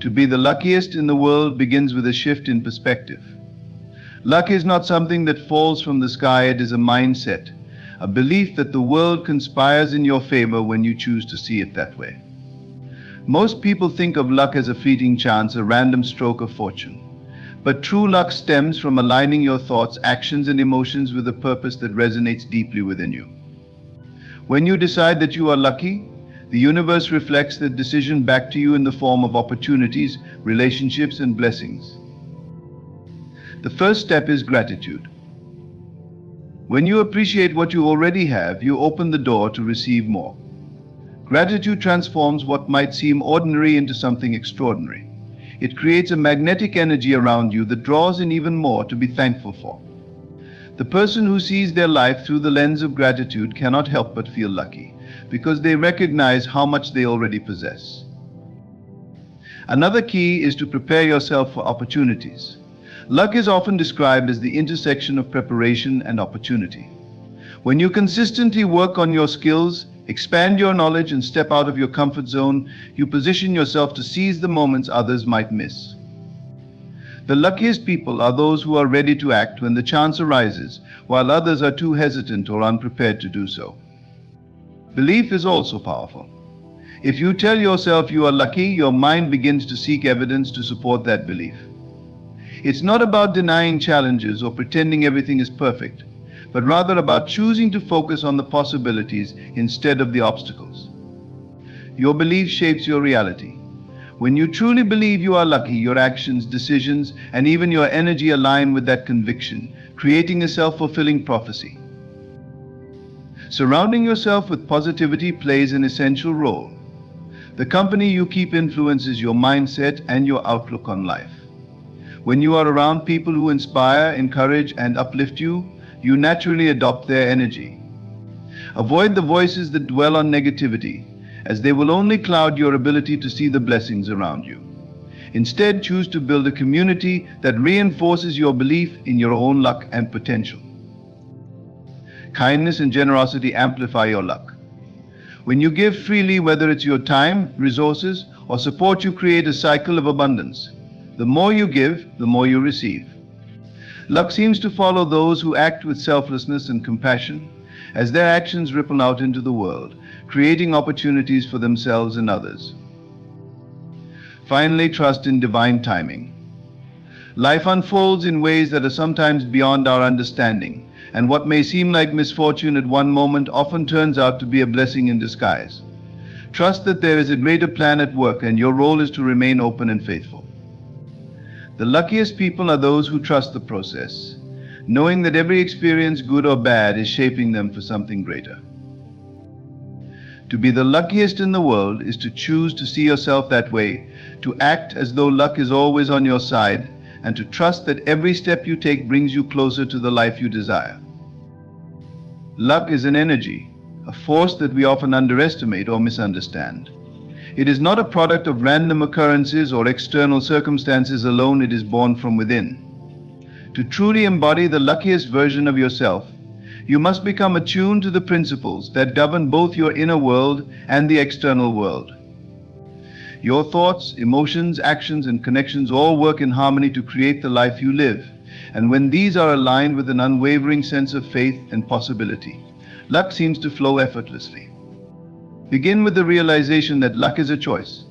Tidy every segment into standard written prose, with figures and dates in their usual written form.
To be the luckiest in the world begins with a shift in perspective. Luck is not something that falls from the sky, it is a mindset, a belief that the world conspires in your favor when you choose to see it that way. Most people think of luck as a fleeting chance, a random stroke of fortune. But true luck stems from aligning your thoughts, actions, and emotions with a purpose that resonates deeply within you. When you decide that you are lucky, the universe reflects that decision back to you in the form of opportunities, relationships, and blessings. The first step is gratitude. When you appreciate what you already have, you open the door to receive more. Gratitude transforms what might seem ordinary into something extraordinary. It creates a magnetic energy around you that draws in even more to be thankful for. The person who sees their life through the lens of gratitude cannot help but feel lucky, because they recognize how much they already possess. Another key is to prepare yourself for opportunities. Luck is often described as the intersection of preparation and opportunity. When you consistently work on your skills, expand your knowledge, and step out of your comfort zone, you position yourself to seize the moments others might miss. The luckiest people are those who are ready to act when the chance arises, while others are too hesitant or unprepared to do so. Belief is also powerful. If you tell yourself you are lucky, your mind begins to seek evidence to support that belief. It's not about denying challenges or pretending everything is perfect, but rather about choosing to focus on the possibilities instead of the obstacles. Your belief shapes your reality. When you truly believe you are lucky, your actions, decisions, and even your energy align with that conviction, creating a self-fulfilling prophecy. Surrounding yourself with positivity plays an essential role. The company you keep influences your mindset and your outlook on life. When you are around people who inspire, encourage, and uplift you, you naturally adopt their energy. Avoid the voices that dwell on negativity, as they will only cloud your ability to see the blessings around you. Instead, choose to build a community that reinforces your belief in your own luck and potential. Kindness and generosity amplify your luck. When you give freely, whether it's your time, resources, or support, you create a cycle of abundance. The more you give, the more you receive. Luck seems to follow those who act with selflessness and compassion, as their actions ripple out into the world, creating opportunities for themselves and others. Finally, trust in divine timing. Life unfolds in ways that are sometimes beyond our understanding, and what may seem like misfortune at one moment often turns out to be a blessing in disguise. Trust that there is a greater plan at work, and your role is to remain open and faithful. The luckiest people are those who trust the process, knowing that every experience, good or bad, is shaping them for something greater. To be the luckiest in the world is to choose to see yourself that way, to act as though luck is always on your side, and to trust that every step you take brings you closer to the life you desire. Luck is an energy, a force that we often underestimate or misunderstand. It is not a product of random occurrences or external circumstances alone, it is born from within. To truly embody the luckiest version of yourself, you must become attuned to the principles that govern both your inner world and the external world. Your thoughts, emotions, actions, and connections all work in harmony to create the life you live, and when these are aligned with an unwavering sense of faith and possibility, luck seems to flow effortlessly. Begin with the realization that luck is a choice.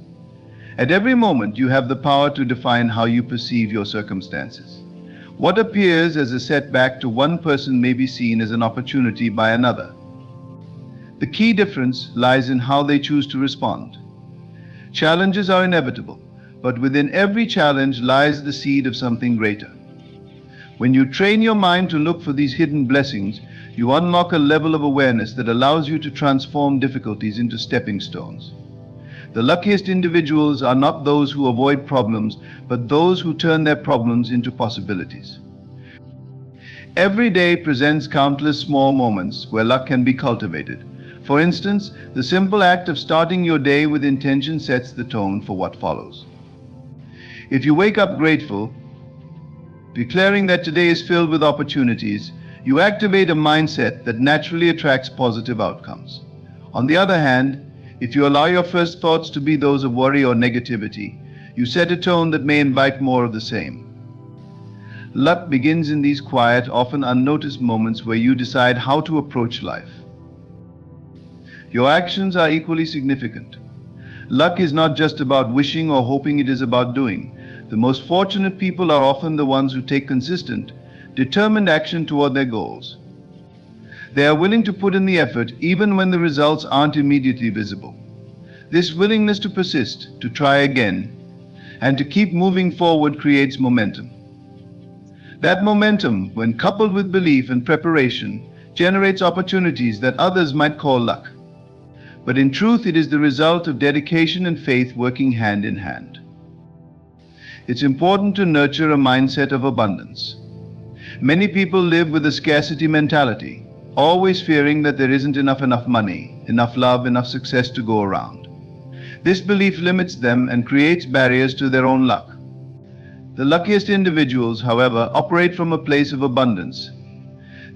At every moment, you have the power to define how you perceive your circumstances. What appears as a setback to one person may be seen as an opportunity by another. The key difference lies in how they choose to respond. Challenges are inevitable, but within every challenge lies the seed of something greater. When you train your mind to look for these hidden blessings, you unlock a level of awareness that allows you to transform difficulties into stepping stones. The luckiest individuals are not those who avoid problems, but those who turn their problems into possibilities. Every day presents countless small moments where luck can be cultivated. For instance, the simple act of starting your day with intention sets the tone for what follows. If you wake up grateful, declaring that today is filled with opportunities, you activate a mindset that naturally attracts positive outcomes. On the other hand, if you allow your first thoughts to be those of worry or negativity, You set a tone that may invite more of the same. Luck begins in these quiet, often unnoticed moments where you decide how to approach life. Your actions are equally significant. Luck is not just about wishing or hoping, it is about doing. The most fortunate people are often the ones who take consistent, determined action toward their goals. They are willing to put in the effort even when the results aren't immediately visible. This willingness to persist, to try again, and to keep moving forward creates momentum. That momentum, when coupled with belief and preparation, generates opportunities that others might call luck. But in truth, it is the result of dedication and faith working hand in hand. It's important to nurture a mindset of abundance. Many people live with a scarcity mentality, always fearing that there isn't enough money, enough love, enough success to go around. This belief limits them and creates barriers to their own luck. The luckiest individuals, however, operate from a place of abundance.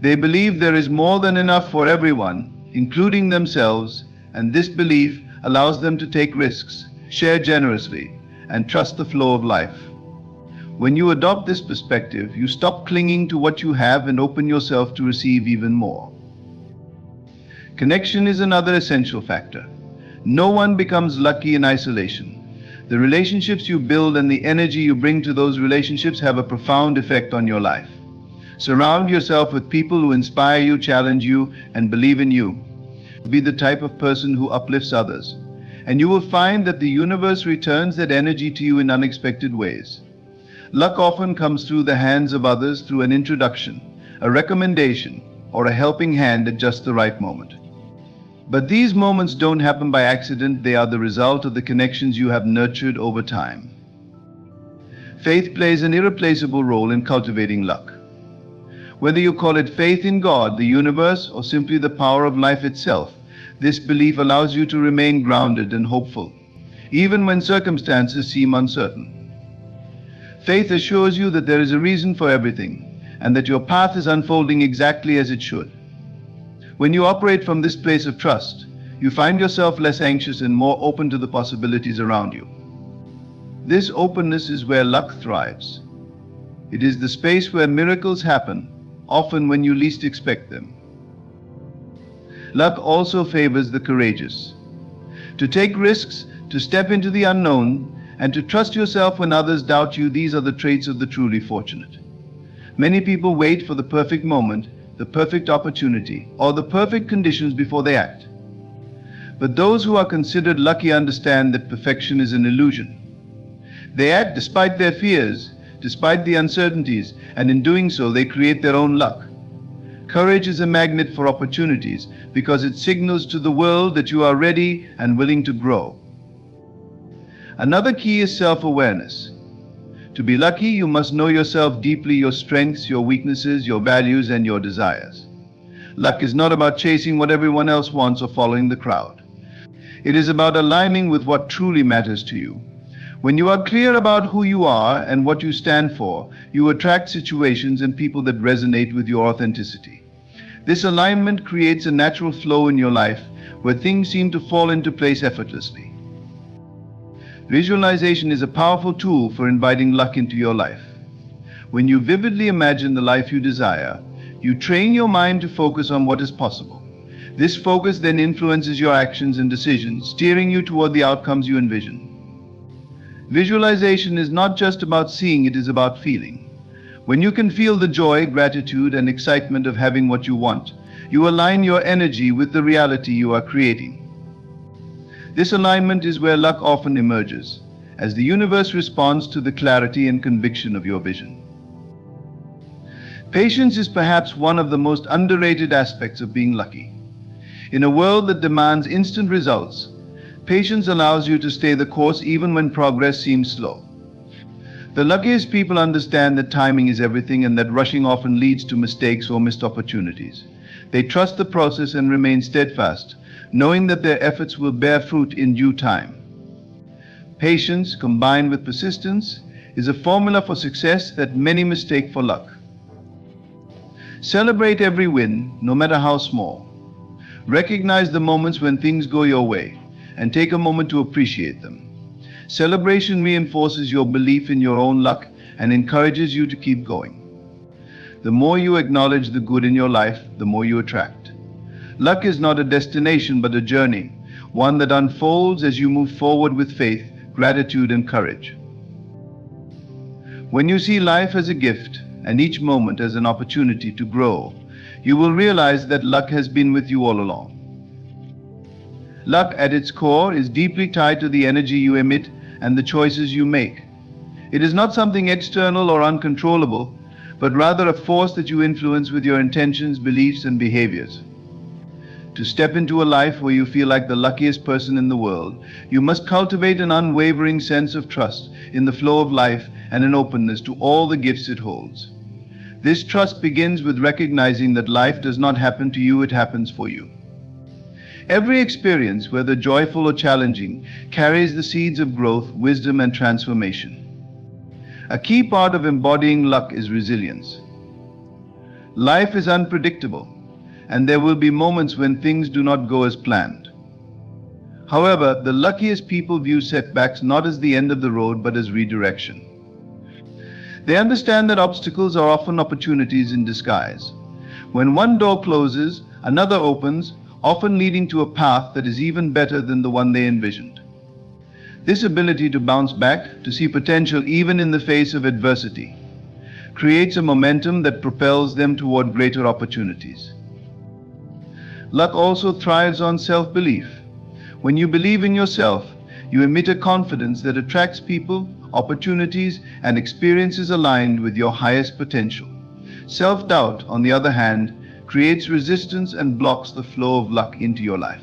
They believe there is more than enough for everyone, including themselves, and this belief allows them to take risks, share generously, and trust the flow of life. When you adopt this perspective, you stop clinging to what you have and open yourself to receive even more. Connection is another essential factor. No one becomes lucky in isolation. The relationships you build and the energy you bring to those relationships have a profound effect on your life. Surround yourself with people who inspire you, challenge you, and believe in you. Be the type of person who uplifts others, and you will find that the universe returns that energy to you in unexpected ways. Luck often comes through the hands of others through an introduction, a recommendation, or a helping hand at just the right moment. But these moments don't happen by accident, they are the result of the connections you have nurtured over time. Faith plays an irreplaceable role in cultivating luck. Whether you call it faith in God, the universe, or simply the power of life itself, this belief allows you to remain grounded and hopeful, even when circumstances seem uncertain. Faith assures you that there is a reason for everything, and that your path is unfolding exactly as it should. When you operate from this place of trust, you find yourself less anxious and more open to the possibilities around you. This openness is where luck thrives. It is the space where miracles happen, often when you least expect them. Luck also favors the courageous. To take risks, to step into the unknown, and to trust yourself when others doubt you, these are the traits of the truly fortunate. Many people wait for the perfect moment, the perfect opportunity, or the perfect conditions before they act. But those who are considered lucky understand that perfection is an illusion. They act despite their fears, despite the uncertainties, and in doing so they create their own luck. Courage is a magnet for opportunities because it signals to the world that you are ready and willing to grow. Another key is self-awareness. To be lucky, you must know yourself deeply, your strengths, your weaknesses, your values, and your desires. Luck is not about chasing what everyone else wants or following the crowd. It is about aligning with what truly matters to you. When you are clear about who you are and what you stand for, you attract situations and people that resonate with your authenticity. This alignment creates a natural flow in your life where things seem to fall into place effortlessly. Visualization is a powerful tool for inviting luck into your life. When you vividly imagine the life you desire, you train your mind to focus on what is possible. This focus then influences your actions and decisions, steering you toward the outcomes you envision. Visualization is not just about seeing, it is about feeling. When you can feel the joy, gratitude, and excitement of having what you want, you align your energy with the reality you are creating. This alignment is where luck often emerges, as the universe responds to the clarity and conviction of your vision. Patience is perhaps one of the most underrated aspects of being lucky. In a world that demands instant results, patience allows you to stay the course even when progress seems slow. The luckiest people understand that timing is everything and that rushing often leads to mistakes or missed opportunities. They trust the process and remain steadfast, knowing that their efforts will bear fruit in due time. Patience, combined with persistence, is a formula for success that many mistake for luck. Celebrate every win, no matter how small. Recognize the moments when things go your way, and take a moment to appreciate them. Celebration reinforces your belief in your own luck and encourages you to keep going. The more you acknowledge the good in your life, the more you attract. Luck is not a destination but a journey, one that unfolds as you move forward with faith, gratitude, and courage. When you see life as a gift and each moment as an opportunity to grow, you will realize that luck has been with you all along. Luck at its core is deeply tied to the energy you emit and the choices you make. It is not something external or uncontrollable, but rather a force that you influence with your intentions, beliefs, and behaviors. To step into a life where you feel like the luckiest person in the world, you must cultivate an unwavering sense of trust in the flow of life and an openness to all the gifts it holds. This trust begins with recognizing that life does not happen to you, it happens for you. Every experience, whether joyful or challenging, carries the seeds of growth, wisdom, and transformation. A key part of embodying luck is resilience. Life is unpredictable, and there will be moments when things do not go as planned. However, the luckiest people view setbacks not as the end of the road but as redirection. They understand that obstacles are often opportunities in disguise. When one door closes, another opens, often leading to a path that is even better than the one they envisioned. This ability to bounce back, to see potential even in the face of adversity, creates a momentum that propels them toward greater opportunities. Luck also thrives on self-belief. When you believe in yourself, you emit a confidence that attracts people, opportunities, and experiences aligned with your highest potential. Self-doubt, on the other hand, creates resistance and blocks the flow of luck into your life.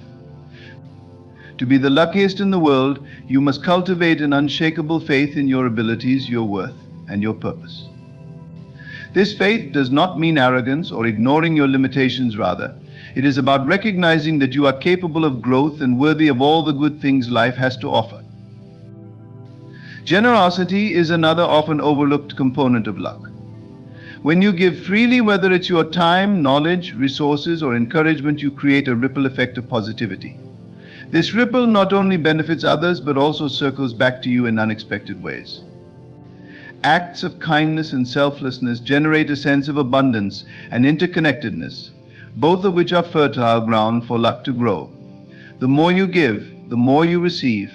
To be the luckiest in the world, you must cultivate an unshakable faith in your abilities, your worth, and your purpose. This faith does not mean arrogance or ignoring your limitations. Rather, it is about recognizing that you are capable of growth and worthy of all the good things life has to offer. Generosity is another often overlooked component of luck. When you give freely, whether it's your time, knowledge, resources, or encouragement, you create a ripple effect of positivity. This ripple not only benefits others, but also circles back to you in unexpected ways. Acts of kindness and selflessness generate a sense of abundance and interconnectedness, both of which are fertile ground for luck to grow. The more you give, the more you receive,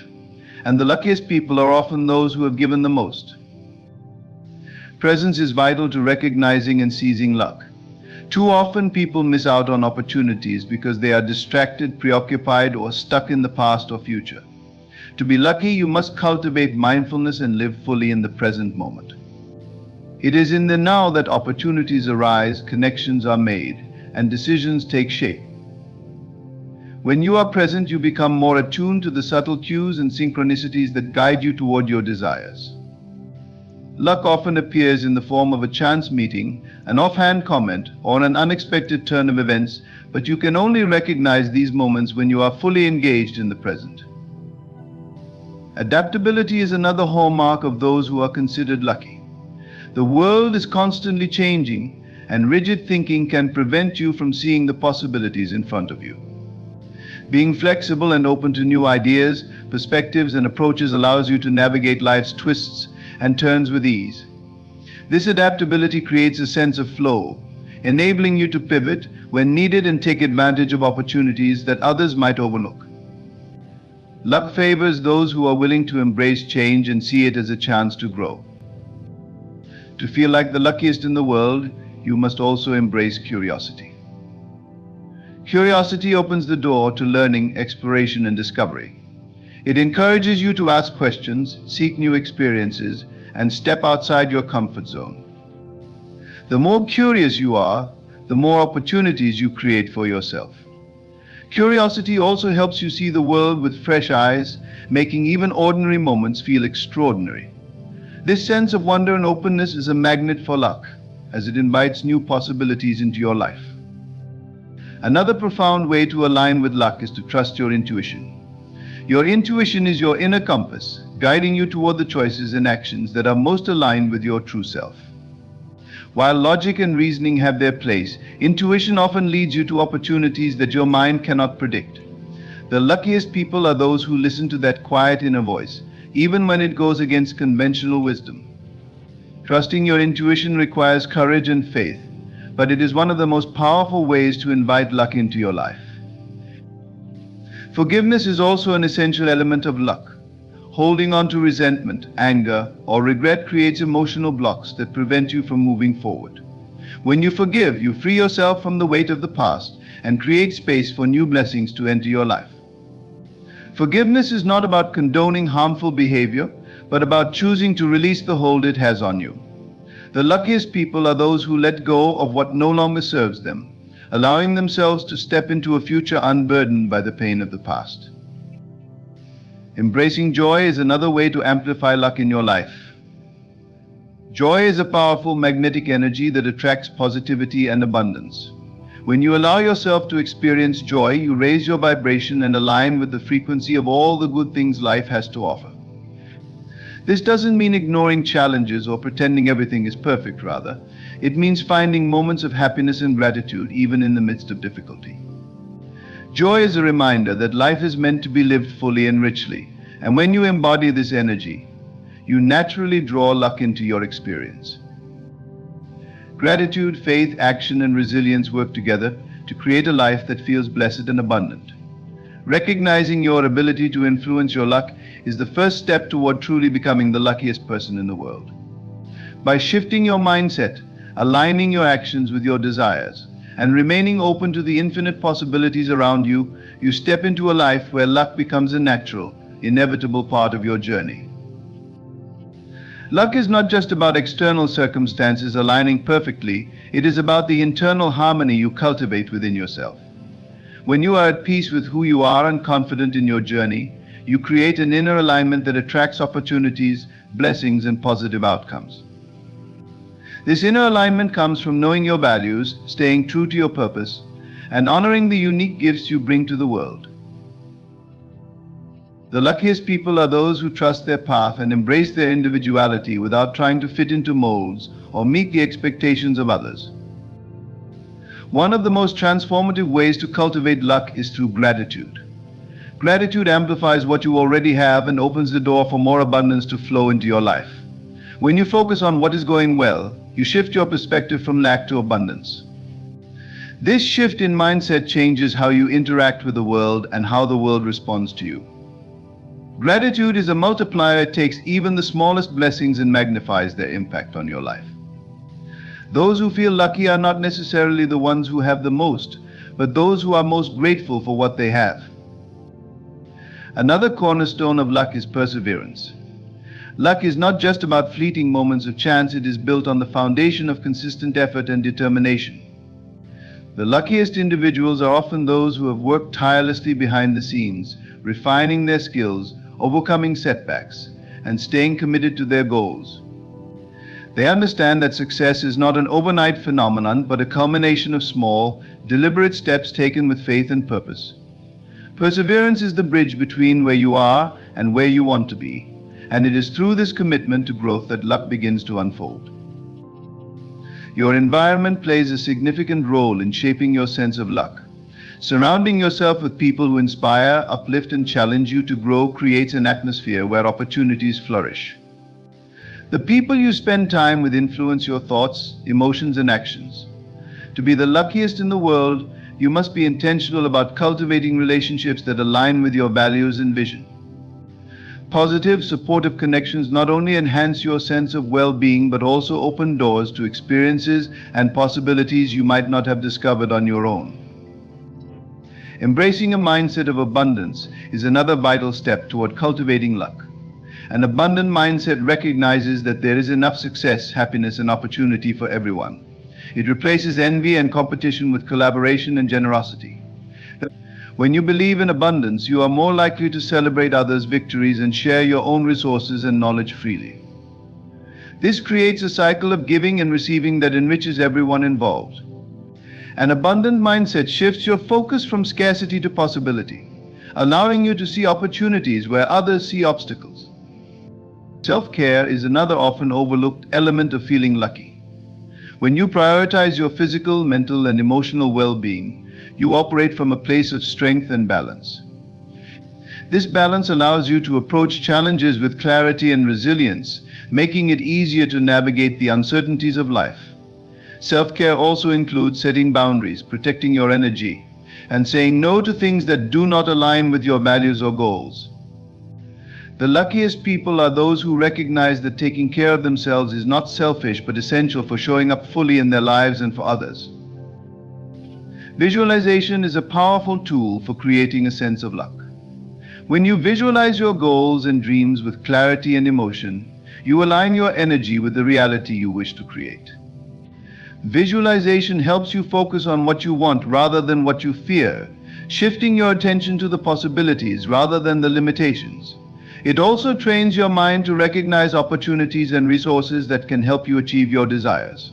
and the luckiest people are often those who have given the most. Presence is vital to recognizing and seizing luck. Too often people miss out on opportunities because they are distracted, preoccupied, or stuck in the past or future. To be lucky, you must cultivate mindfulness and live fully in the present moment. It is in the now that opportunities arise, connections are made, and decisions take shape. When you are present, you become more attuned to the subtle cues and synchronicities that guide you toward your desires. Luck often appears in the form of a chance meeting, an offhand comment, or an unexpected turn of events, but you can only recognize these moments when you are fully engaged in the present. Adaptability is another hallmark of those who are considered lucky. The world is constantly changing, and rigid thinking can prevent you from seeing the possibilities in front of you. Being flexible and open to new ideas, perspectives, and approaches allows you to navigate life's twists and turns with ease. This adaptability creates a sense of flow, enabling you to pivot when needed and take advantage of opportunities that others might overlook. Luck favors those who are willing to embrace change and see it as a chance to grow. To feel like the luckiest in the world, you must also embrace curiosity. Curiosity opens the door to learning, exploration, and discovery. It encourages you to ask questions, seek new experiences, and step outside your comfort zone. The more curious you are, the more opportunities you create for yourself. Curiosity also helps you see the world with fresh eyes, making even ordinary moments feel extraordinary. This sense of wonder and openness is a magnet for luck, as it invites new possibilities into your life. Another profound way to align with luck is to trust your intuition. Your intuition is your inner compass, guiding you toward the choices and actions that are most aligned with your true self. While logic and reasoning have their place, intuition often leads you to opportunities that your mind cannot predict. The luckiest people are those who listen to that quiet inner voice, even when it goes against conventional wisdom. Trusting your intuition requires courage and faith, but it is one of the most powerful ways to invite luck into your life. Forgiveness is also an essential element of luck. Holding on to resentment, anger, or regret creates emotional blocks that prevent you from moving forward. When you forgive, you free yourself from the weight of the past and create space for new blessings to enter your life. Forgiveness is not about condoning harmful behavior, but about choosing to release the hold it has on you. The luckiest people are those who let go of what no longer serves them, allowing themselves to step into a future unburdened by the pain of the past. Embracing joy is another way to amplify luck in your life. Joy is a powerful magnetic energy that attracts positivity and abundance. When you allow yourself to experience joy, you raise your vibration and align with the frequency of all the good things life has to offer. This doesn't mean ignoring challenges or pretending everything is perfect, rather. It means finding moments of happiness and gratitude even in the midst of difficulty. Joy is a reminder that life is meant to be lived fully and richly, and when you embody this energy, you naturally draw luck into your experience. Gratitude, faith, action, and resilience work together to create a life that feels blessed and abundant. Recognizing your ability to influence your luck is the first step toward truly becoming the luckiest person in the world. By shifting your mindset, aligning your actions with your desires, and remaining open to the infinite possibilities around you, you step into a life where luck becomes a natural, inevitable part of your journey. Luck is not just about external circumstances aligning perfectly, it is about the internal harmony you cultivate within yourself. When you are at peace with who you are and confident in your journey, you create an inner alignment that attracts opportunities, blessings, and positive outcomes. This inner alignment comes from knowing your values, staying true to your purpose, and honoring the unique gifts you bring to the world. The luckiest people are those who trust their path and embrace their individuality without trying to fit into molds or meet the expectations of others. One of the most transformative ways to cultivate luck is through gratitude. Gratitude amplifies what you already have and opens the door for more abundance to flow into your life. When you focus on what is going well, you shift your perspective from lack to abundance. This shift in mindset changes how you interact with the world and how the world responds to you. Gratitude is a multiplier. It takes even the smallest blessings and magnifies their impact on your life. Those who feel lucky are not necessarily the ones who have the most, but those who are most grateful for what they have. Another cornerstone of luck is perseverance. Luck is not just about fleeting moments of chance, it is built on the foundation of consistent effort and determination. The luckiest individuals are often those who have worked tirelessly behind the scenes, refining their skills, overcoming setbacks, and staying committed to their goals. They understand that success is not an overnight phenomenon, but a culmination of small, deliberate steps taken with faith and purpose. Perseverance is the bridge between where you are and where you want to be, and it is through this commitment to growth that luck begins to unfold. Your environment plays a significant role in shaping your sense of luck. Surrounding yourself with people who inspire, uplift, and challenge you to grow creates an atmosphere where opportunities flourish. The people you spend time with influence your thoughts, emotions, and actions. To be the luckiest in the world, you must be intentional about cultivating relationships that align with your values and vision. Positive, supportive connections not only enhance your sense of well-being, but also open doors to experiences and possibilities you might not have discovered on your own. Embracing a mindset of abundance is another vital step toward cultivating luck. An abundant mindset recognizes that there is enough success, happiness, and opportunity for everyone. It replaces envy and competition with collaboration and generosity. When you believe in abundance, you are more likely to celebrate others' victories and share your own resources and knowledge freely. This creates a cycle of giving and receiving that enriches everyone involved. An abundant mindset shifts your focus from scarcity to possibility, allowing you to see opportunities where others see obstacles. Self-care is another often overlooked element of feeling lucky. When you prioritize your physical, mental, and emotional well-being, you operate from a place of strength and balance. This balance allows you to approach challenges with clarity and resilience, making it easier to navigate the uncertainties of life. Self-care also includes setting boundaries, protecting your energy, and saying no to things that do not align with your values or goals. The luckiest people are those who recognize that taking care of themselves is not selfish but essential for showing up fully in their lives and for others. Visualization is a powerful tool for creating a sense of luck. When you visualize your goals and dreams with clarity and emotion, you align your energy with the reality you wish to create. Visualization helps you focus on what you want rather than what you fear, shifting your attention to the possibilities rather than the limitations. It also trains your mind to recognize opportunities and resources that can help you achieve your desires.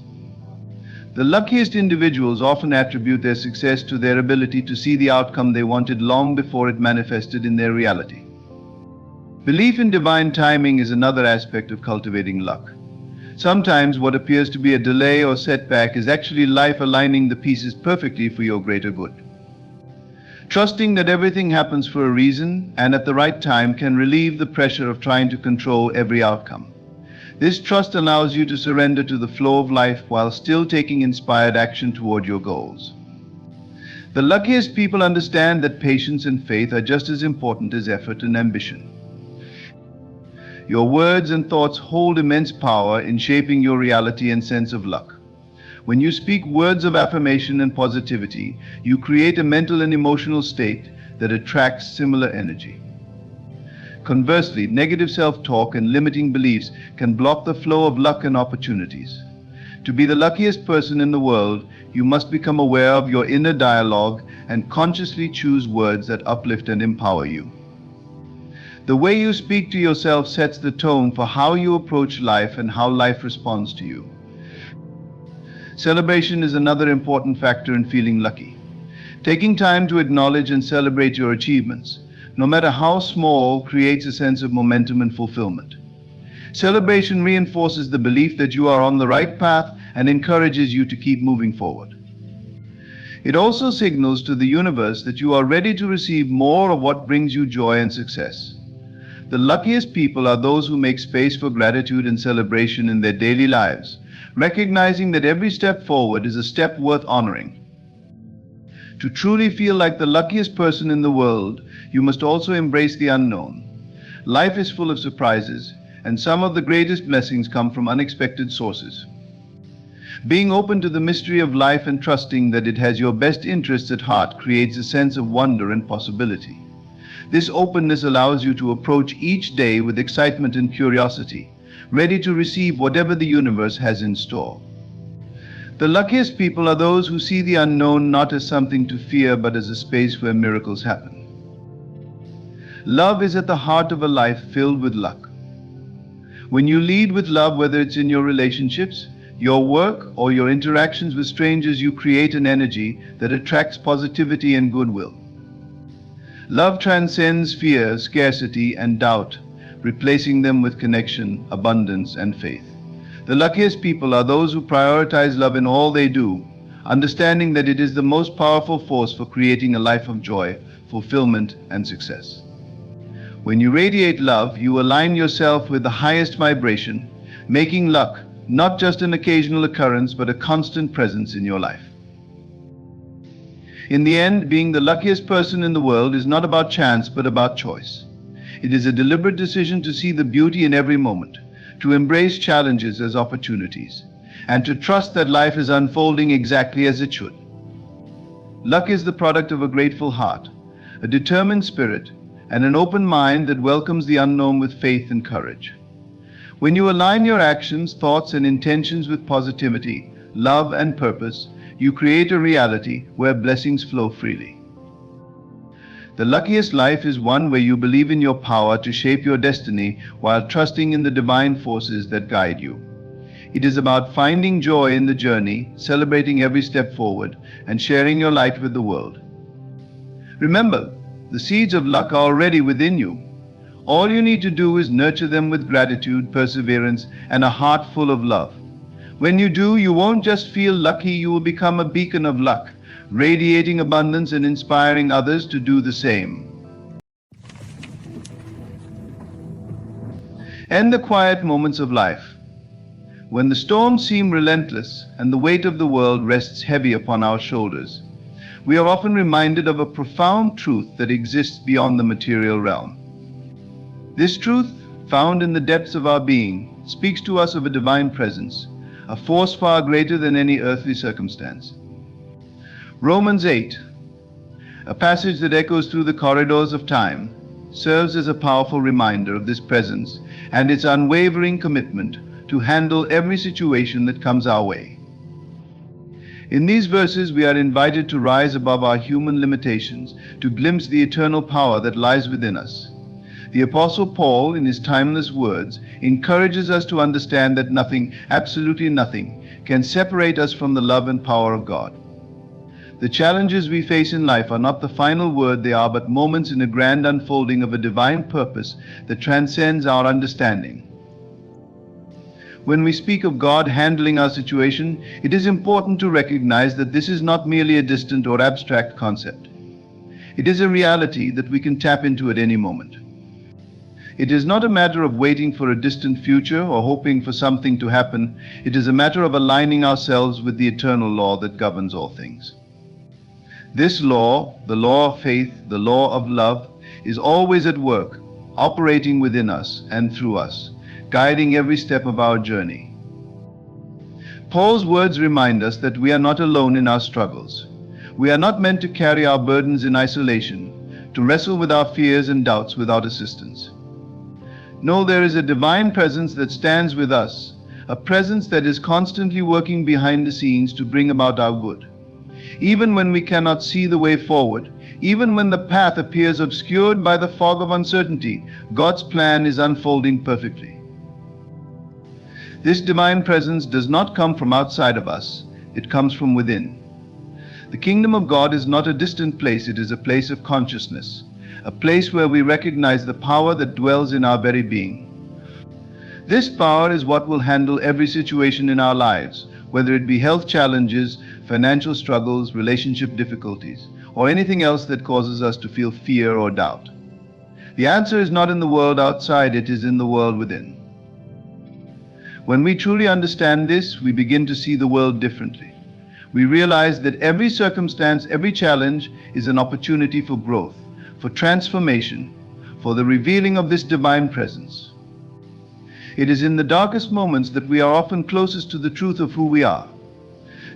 The luckiest individuals often attribute their success to their ability to see the outcome they wanted long before it manifested in their reality. Belief in divine timing is another aspect of cultivating luck. Sometimes what appears to be a delay or setback is actually life aligning the pieces perfectly for your greater good. Trusting that everything happens for a reason and at the right time can relieve the pressure of trying to control every outcome. This trust allows you to surrender to the flow of life while still taking inspired action toward your goals. The luckiest people understand that patience and faith are just as important as effort and ambition. Your words and thoughts hold immense power in shaping your reality and sense of luck. When you speak words of affirmation and positivity, you create a mental and emotional state that attracts similar energy. Conversely, negative self-talk and limiting beliefs can block the flow of luck and opportunities. To be the luckiest person in the world, you must become aware of your inner dialogue and consciously choose words that uplift and empower you. The way you speak to yourself sets the tone for how you approach life and how life responds to you. Celebration is another important factor in feeling lucky. Taking time to acknowledge and celebrate your achievements, no matter how small, creates a sense of momentum and fulfillment. Celebration reinforces the belief that you are on the right path and encourages you to keep moving forward. It also signals to the universe that you are ready to receive more of what brings you joy and success. The luckiest people are those who make space for gratitude and celebration in their daily lives, recognizing that every step forward is a step worth honoring. To truly feel like the luckiest person in the world, you must also embrace the unknown. Life is full of surprises, and some of the greatest blessings come from unexpected sources. Being open to the mystery of life and trusting that it has your best interests at heart creates a sense of wonder and possibility. This openness allows you to approach each day with excitement and curiosity, ready to receive whatever the universe has in store. The luckiest people are those who see the unknown not as something to fear but as a space where miracles happen. Love is at the heart of a life filled with luck. When you lead with love, whether it's in your relationships, your work, or your interactions with strangers, you create an energy that attracts positivity and goodwill. Love transcends fear, scarcity, and doubt, replacing them with connection, abundance, and faith. The luckiest people are those who prioritize love in all they do, understanding that it is the most powerful force for creating a life of joy, fulfillment, and success. When you radiate love, you align yourself with the highest vibration, making luck not just an occasional occurrence but a constant presence in your life. In the end, being the luckiest person in the world is not about chance but about choice. It is a deliberate decision to see the beauty in every moment, to embrace challenges as opportunities, and to trust that life is unfolding exactly as it should. Luck is the product of a grateful heart, a determined spirit, and an open mind that welcomes the unknown with faith and courage. When you align your actions, thoughts, and intentions with positivity, love, and purpose, you create a reality where blessings flow freely. The luckiest life is one where you believe in your power to shape your destiny while trusting in the divine forces that guide you. It is about finding joy in the journey, celebrating every step forward, and sharing your light with the world. Remember, the seeds of luck are already within you. All you need to do is nurture them with gratitude, perseverance, and a heart full of love. When you do, you won't just feel lucky, you will become a beacon of luck, radiating abundance and inspiring others to do the same. and the quiet moments of life. When the storms seem relentless and the weight of the world rests heavy upon our shoulders, we are often reminded of a profound truth that exists beyond the material realm. This truth, found in the depths of our being, speaks to us of a divine presence, a force far greater than any earthly circumstance. Romans 8, a passage that echoes through the corridors of time, serves as a powerful reminder of this presence and its unwavering commitment to handle every situation that comes our way. In these verses, we are invited to rise above our human limitations, to glimpse the eternal power that lies within us. The Apostle Paul, in his timeless words, encourages us to understand that nothing, absolutely nothing, can separate us from the love and power of God. The challenges we face in life are not the final word, they are but moments in a grand unfolding of a divine purpose that transcends our understanding. When we speak of God handling our situation, it is important to recognize that this is not merely a distant or abstract concept. It is a reality that we can tap into at any moment. It is not a matter of waiting for a distant future or hoping for something to happen. It is a matter of aligning ourselves with the eternal law that governs all things. This law, the law of faith, the law of love, is always at work, operating within us and through us, guiding every step of our journey. Paul's words remind us that we are not alone in our struggles. We are not meant to carry our burdens in isolation, to wrestle with our fears and doubts without assistance. No, there is a divine presence that stands with us, a presence that is constantly working behind the scenes to bring about our good. Even when we cannot see the way forward, even when the path appears obscured by the fog of uncertainty, God's plan is unfolding perfectly. This divine presence does not come from outside of us, it comes from within. The kingdom of God is not a distant place, it is a place of consciousness, a place where we recognize the power that dwells in our very being. This power is what will handle every situation in our lives, whether it be health challenges, financial struggles, relationship difficulties, or anything else that causes us to feel fear or doubt. The answer is not in the world outside, it is in the world within. When we truly understand this, we begin to see the world differently. We realize that every circumstance, every challenge is an opportunity for growth, for transformation, for the revealing of this divine presence. It is in the darkest moments that we are often closest to the truth of who we are.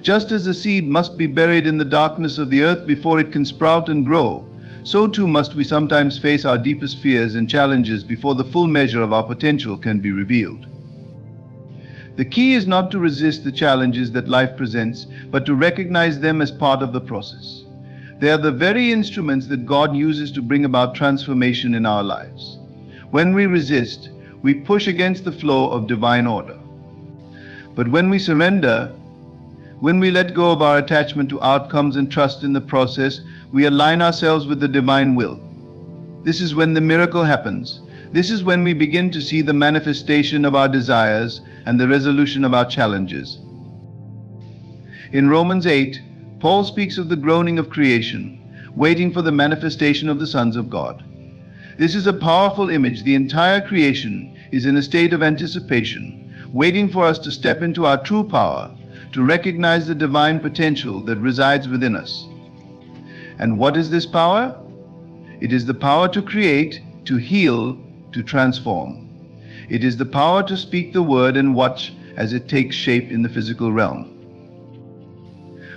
Just as a seed must be buried in the darkness of the earth before it can sprout and grow, so too must we sometimes face our deepest fears and challenges before the full measure of our potential can be revealed. The key is not to resist the challenges that life presents, but to recognize them as part of the process. They are the very instruments that God uses to bring about transformation in our lives. When we resist, we push against the flow of divine order. But when we surrender, when we let go of our attachment to outcomes and trust in the process, we align ourselves with the divine will. This is when the miracle happens. This is when we begin to see the manifestation of our desires and the resolution of our challenges. In Romans 8, Paul speaks of the groaning of creation, waiting for the manifestation of the sons of God. This is a powerful image. The entire creation is in a state of anticipation, waiting for us to step into our true power, to recognize the divine potential that resides within us. And what is this power? It is the power to create, to heal, to transform. It is the power to speak the word and watch as it takes shape in the physical realm.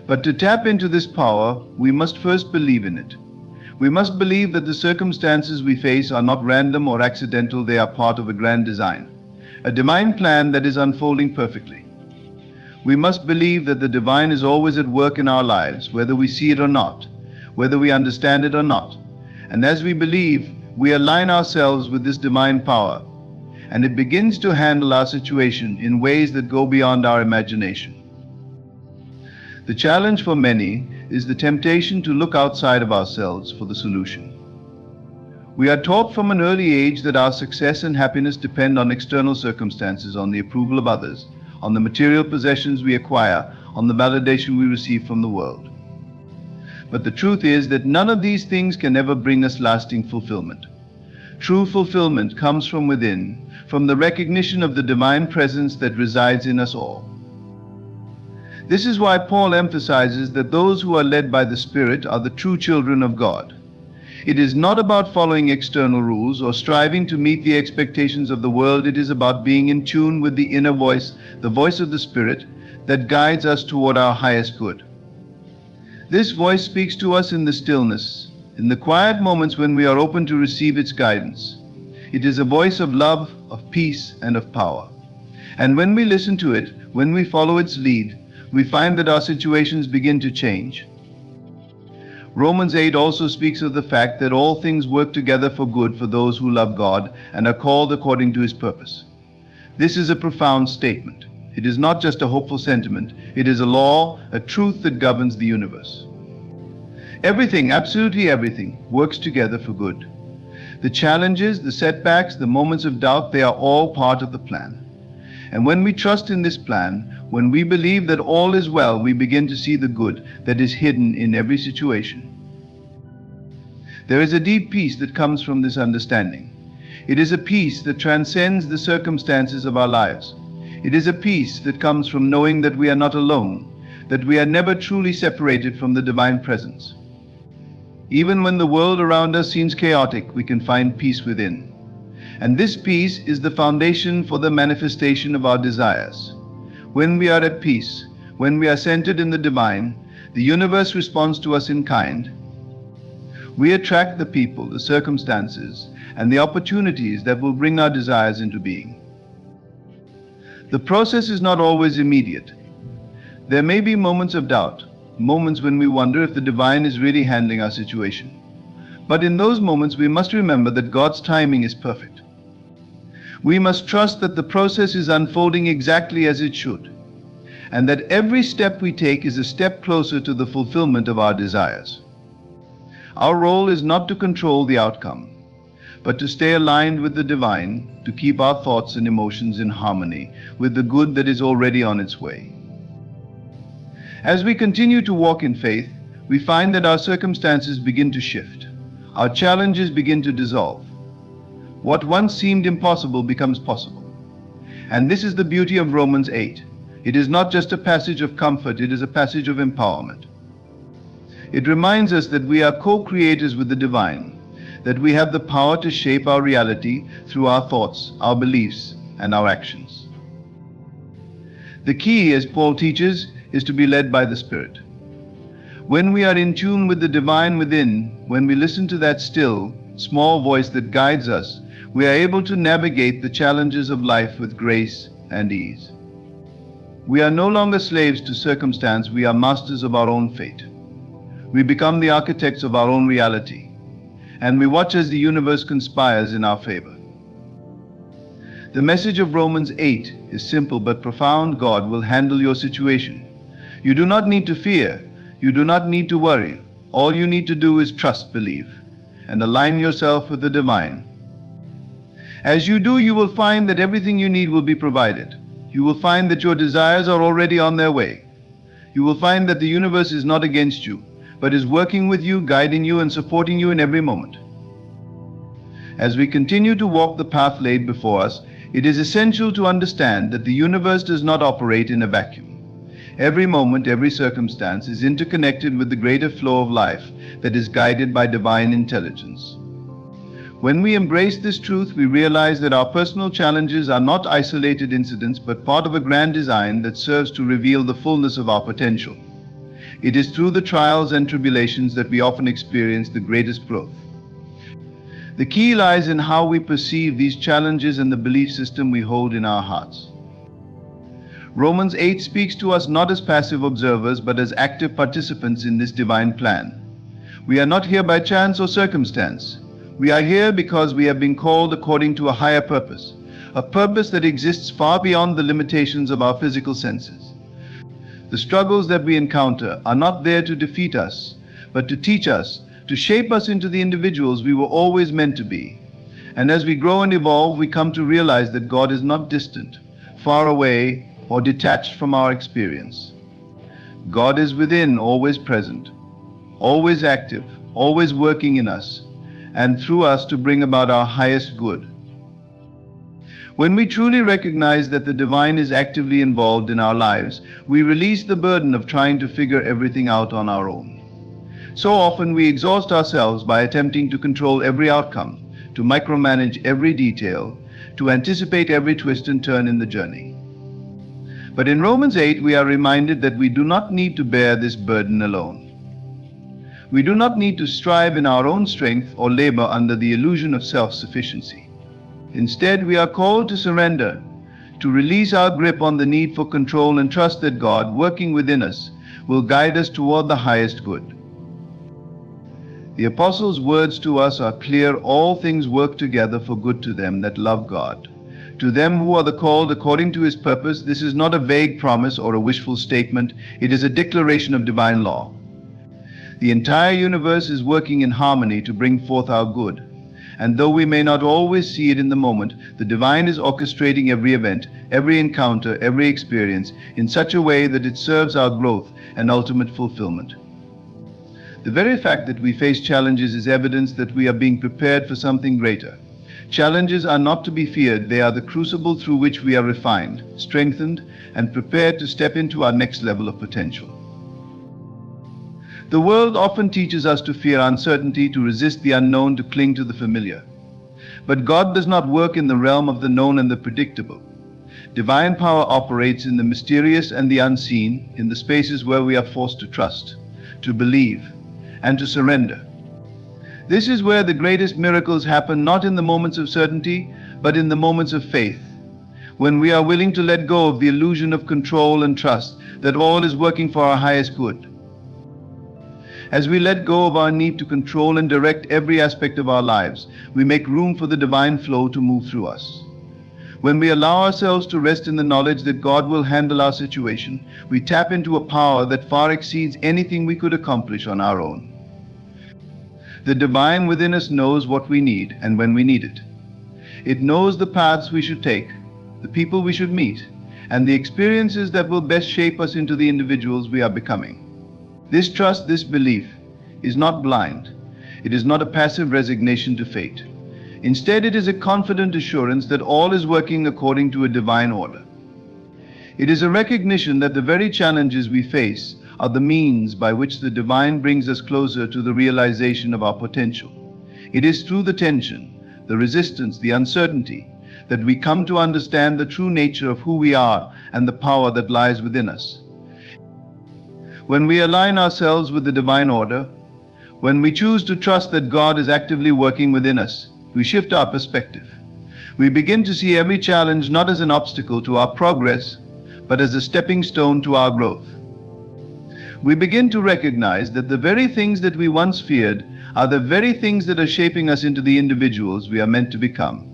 But to tap into this power, we must first believe in it. We must believe that the circumstances we face are not random or accidental, they are part of a grand design, a divine plan that is unfolding perfectly. We must believe that the divine is always at work in our lives, whether we see it or not, whether we understand it or not. And as we believe, we align ourselves with this divine power, and it begins to handle our situation in ways that go beyond our imagination. The challenge for many is the temptation to look outside of ourselves for the solution. We are taught from an early age that our success and happiness depend on external circumstances, on the approval of others, on the material possessions we acquire, on the validation we receive from the world. But the truth is that none of these things can ever bring us lasting fulfillment. True fulfillment comes from within, from the recognition of the divine presence that resides in us all. This is why Paul emphasizes that those who are led by the Spirit are the true children of God. It is not about following external rules or striving to meet the expectations of the world. It is about being in tune with the inner voice, the voice of the Spirit, that guides us toward our highest good. This voice speaks to us in the stillness, in the quiet moments when we are open to receive its guidance. It is a voice of love, of peace, and of power. And when we listen to it, when we follow its lead, we find that our situations begin to change. Romans 8 also speaks of the fact that all things work together for good for those who love God and are called according to His purpose. This is a profound statement. It is not just a hopeful sentiment. It is a law, a truth that governs the universe. Everything, absolutely everything, works together for good. The challenges, the setbacks, the moments of doubt, they are all part of the plan. And when we trust in this plan, when we believe that all is well, we begin to see the good that is hidden in every situation. There is a deep peace that comes from this understanding. It is a peace that transcends the circumstances of our lives. It is a peace that comes from knowing that we are not alone, that we are never truly separated from the divine presence. Even when the world around us seems chaotic, we can find peace within. And this peace is the foundation for the manifestation of our desires. When we are at peace, when we are centered in the divine, the universe responds to us in kind. We attract the people, the circumstances, and the opportunities that will bring our desires into being. The process is not always immediate. There may be moments of doubt, moments when we wonder if the divine is really handling our situation. But in those moments, we must remember that God's timing is perfect. We must trust that the process is unfolding exactly as it should, and that every step we take is a step closer to the fulfillment of our desires. Our role is not to control the outcome, but to stay aligned with the divine, to keep our thoughts and emotions in harmony with the good that is already on its way. As we continue to walk in faith, we find that our circumstances begin to shift. Our challenges begin to dissolve. What once seemed impossible becomes possible. And this is the beauty of Romans 8. It is not just a passage of comfort, it is a passage of empowerment. It reminds us that we are co-creators with the divine, that we have the power to shape our reality through our thoughts, our beliefs, and our actions. The key, as Paul teaches, is to be led by the Spirit. When we are in tune with the divine within, when we listen to that still, small voice that guides us, we are able to navigate the challenges of life with grace and ease. We are no longer slaves to circumstance, we are masters of our own fate. We become the architects of our own reality, and we watch as the universe conspires in our favor. The message of Romans 8 is simple but profound. God will handle your situation. You do not need to fear. You do not need to worry. All you need to do is trust, believe, and align yourself with the divine. As you do, you will find that everything you need will be provided. You will find that your desires are already on their way. You will find that the universe is not against you, but is working with you, guiding you, and supporting you in every moment. As we continue to walk the path laid before us, it is essential to understand that the universe does not operate in a vacuum. Every moment, every circumstance is interconnected with the greater flow of life that is guided by divine intelligence. When we embrace this truth, we realize that our personal challenges are not isolated incidents, but part of a grand design that serves to reveal the fullness of our potential. It is through the trials and tribulations that we often experience the greatest growth. The key lies in how we perceive these challenges and the belief system we hold in our hearts. Romans 8 speaks to us not as passive observers, but as active participants in this divine plan. We are not here by chance or circumstance. We are here because we have been called according to a higher purpose, a purpose that exists far beyond the limitations of our physical senses. The struggles that we encounter are not there to defeat us, but to teach us, to shape us into the individuals we were always meant to be. And as we grow and evolve, we come to realize that God is not distant, far away, or detached from our experience. God is within, always present, always active, always working in us. and through us to bring about our highest good. When we truly recognize that the divine is actively involved in our lives, we release the burden of trying to figure everything out on our own. So often we exhaust ourselves by attempting to control every outcome, to micromanage every detail, to anticipate every twist and turn in the journey. But in Romans 8, we are reminded that we do not need to bear this burden alone. We do not need to strive in our own strength or labor under the illusion of self-sufficiency. Instead, we are called to surrender, to release our grip on the need for control and trust that God, working within us, will guide us toward the highest good. The Apostles' words to us are clear: all things work together for good to them that love God, to them who are the called according to His purpose. This is not a vague promise or a wishful statement. It is a declaration of divine law. The entire universe is working in harmony to bring forth our good. And though we may not always see it in the moment, the divine is orchestrating every event, every encounter, every experience in such a way that it serves our growth and ultimate fulfillment. The very fact that we face challenges is evidence that we are being prepared for something greater. Challenges are not to be feared. They are the crucible through which we are refined, strengthened, and prepared to step into our next level of potential. The world often teaches us to fear uncertainty, to resist the unknown, to cling to the familiar. But God does not work in the realm of the known and the predictable. Divine power operates in the mysterious and the unseen, in the spaces where we are forced to trust, to believe, and to surrender. This is where the greatest miracles happen, not in the moments of certainty, but in the moments of faith, when we are willing to let go of the illusion of control and trust that all is working for our highest good. As we let go of our need to control and direct every aspect of our lives, we make room for the divine flow to move through us. When we allow ourselves to rest in the knowledge that God will handle our situation, we tap into a power that far exceeds anything we could accomplish on our own. The divine within us knows what we need and when we need it. It knows the paths we should take, the people we should meet, and the experiences that will best shape us into the individuals we are becoming. This trust, this belief, is not blind. It is not a passive resignation to fate. Instead, it is a confident assurance that all is working according to a divine order. It is a recognition that the very challenges we face are the means by which the divine brings us closer to the realization of our potential. It is through the tension, the resistance, the uncertainty, that we come to understand the true nature of who we are and the power that lies within us. When we align ourselves with the divine order, when we choose to trust that God is actively working within us, we shift our perspective. We begin to see every challenge not as an obstacle to our progress, but as a stepping stone to our growth. We begin to recognize that the very things that we once feared are the very things that are shaping us into the individuals we are meant to become.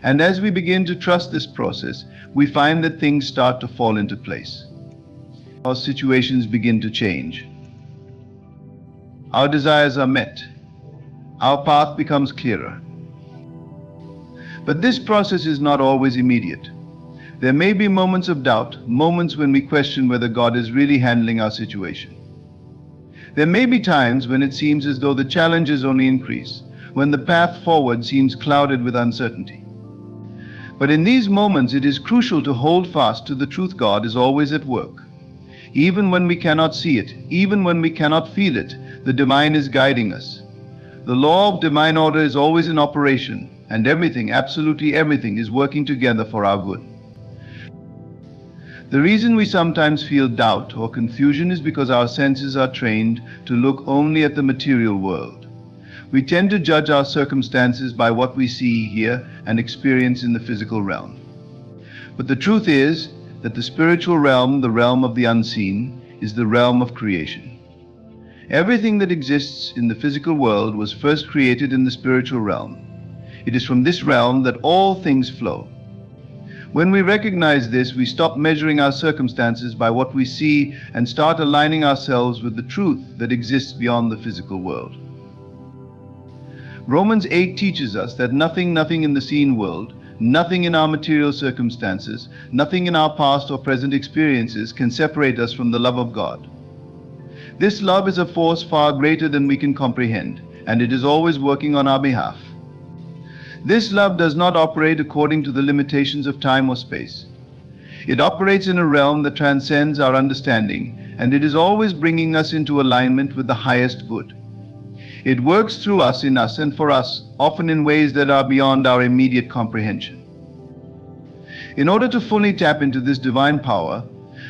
And as we begin to trust this process, we find that things start to fall into place. Our situations begin to change. Our desires are met. Our path becomes clearer. But this process is not always immediate. There may be moments of doubt, moments when we question whether God is really handling our situation. There may be times when it seems as though the challenges only increase, when the path forward seems clouded with uncertainty. But in these moments, it is crucial to hold fast to the truth: God is always at work. Even when we cannot see it, even when we cannot feel it, the divine is guiding us. The law of divine order is always in operation, and everything, absolutely everything, is working together for our good. The reason we sometimes feel doubt or confusion is because our senses are trained to look only at the material world. We tend to judge our circumstances by what we see, hear, and experience in the physical realm. But the truth is that the spiritual realm, the realm of the unseen, is the realm of creation. Everything that exists in the physical world was first created in the spiritual realm. It is from this realm that all things flow. When we recognize this, we stop measuring our circumstances by what we see and start aligning ourselves with the truth that exists beyond the physical world. Romans 8 teaches us that nothing in the seen world, nothing in our material circumstances, nothing in our past or present experiences can separate us from the love of God. This love is a force far greater than we can comprehend, and it is always working on our behalf. This love does not operate according to the limitations of time or space. It operates in a realm that transcends our understanding, and it is always bringing us into alignment with the highest good. It works through us, in us, and for us, often in ways that are beyond our immediate comprehension. In order to fully tap into this divine power,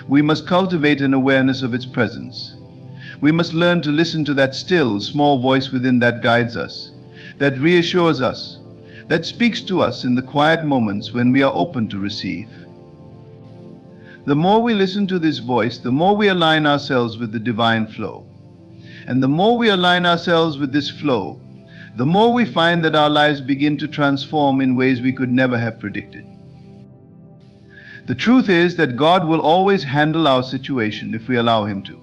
we must cultivate an awareness of its presence. We must learn to listen to that still, small voice within that guides us, that reassures us, that speaks to us in the quiet moments when we are open to receive. The more we listen to this voice, the more we align ourselves with the divine flow. And the more we align ourselves with this flow, the more we find that our lives begin to transform in ways we could never have predicted. The truth is that God will always handle our situation if we allow Him to.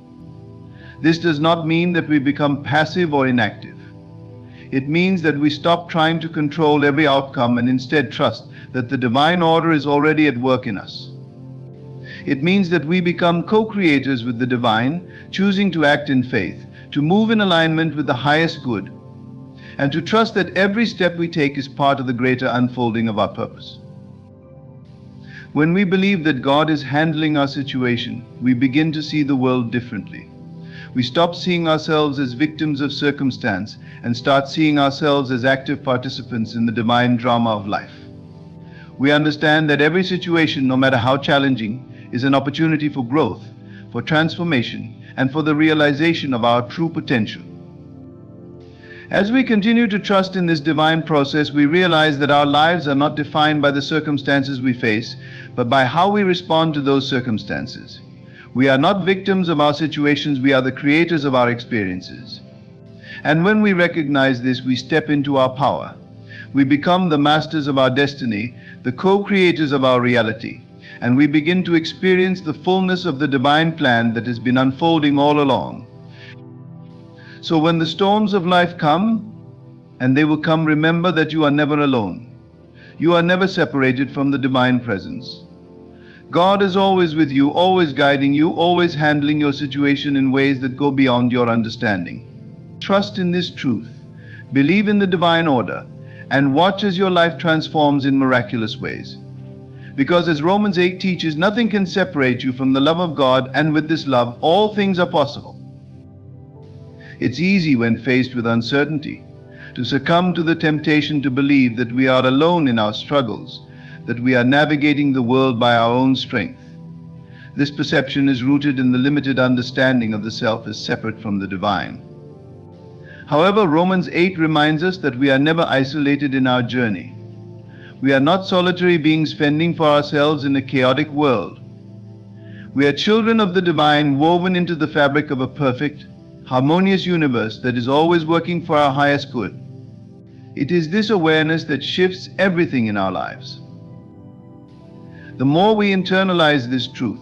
This does not mean that we become passive or inactive. It means that we stop trying to control every outcome and instead trust that the divine order is already at work in us. It means that we become co-creators with the divine, choosing to act in faith, to move in alignment with the highest good, and to trust that every step we take is part of the greater unfolding of our purpose. When we believe that God is handling our situation, we begin to see the world differently. We stop seeing ourselves as victims of circumstance and start seeing ourselves as active participants in the divine drama of life. We understand that every situation, no matter how challenging, is an opportunity for growth, for transformation, and for the realization of our true potential. As we continue to trust in this divine process, we realize that our lives are not defined by the circumstances we face, but by how we respond to those circumstances. We are not victims of our situations, we are the creators of our experiences. And when we recognize this, we step into our power. We become the masters of our destiny, the co-creators of our reality, and we begin to experience the fullness of the divine plan that has been unfolding all along. So when the storms of life come, and they will come, remember that you are never alone. You are never separated from the divine presence. God is always with you, always guiding you, always handling your situation in ways that go beyond your understanding. Trust in this truth, believe in the divine order, and watch as your life transforms in miraculous ways. Because as Romans 8 teaches, nothing can separate you from the love of God, and with this love, all things are possible. It's easy when faced with uncertainty to succumb to the temptation to believe that we are alone in our struggles, that we are navigating the world by our own strength. This perception is rooted in the limited understanding of the self as separate from the divine. However, Romans 8 reminds us that we are never isolated in our journey. We are not solitary beings fending for ourselves in a chaotic world. We are children of the divine, woven into the fabric of a perfect, harmonious universe that is always working for our highest good. It is this awareness that shifts everything in our lives. The more we internalize this truth,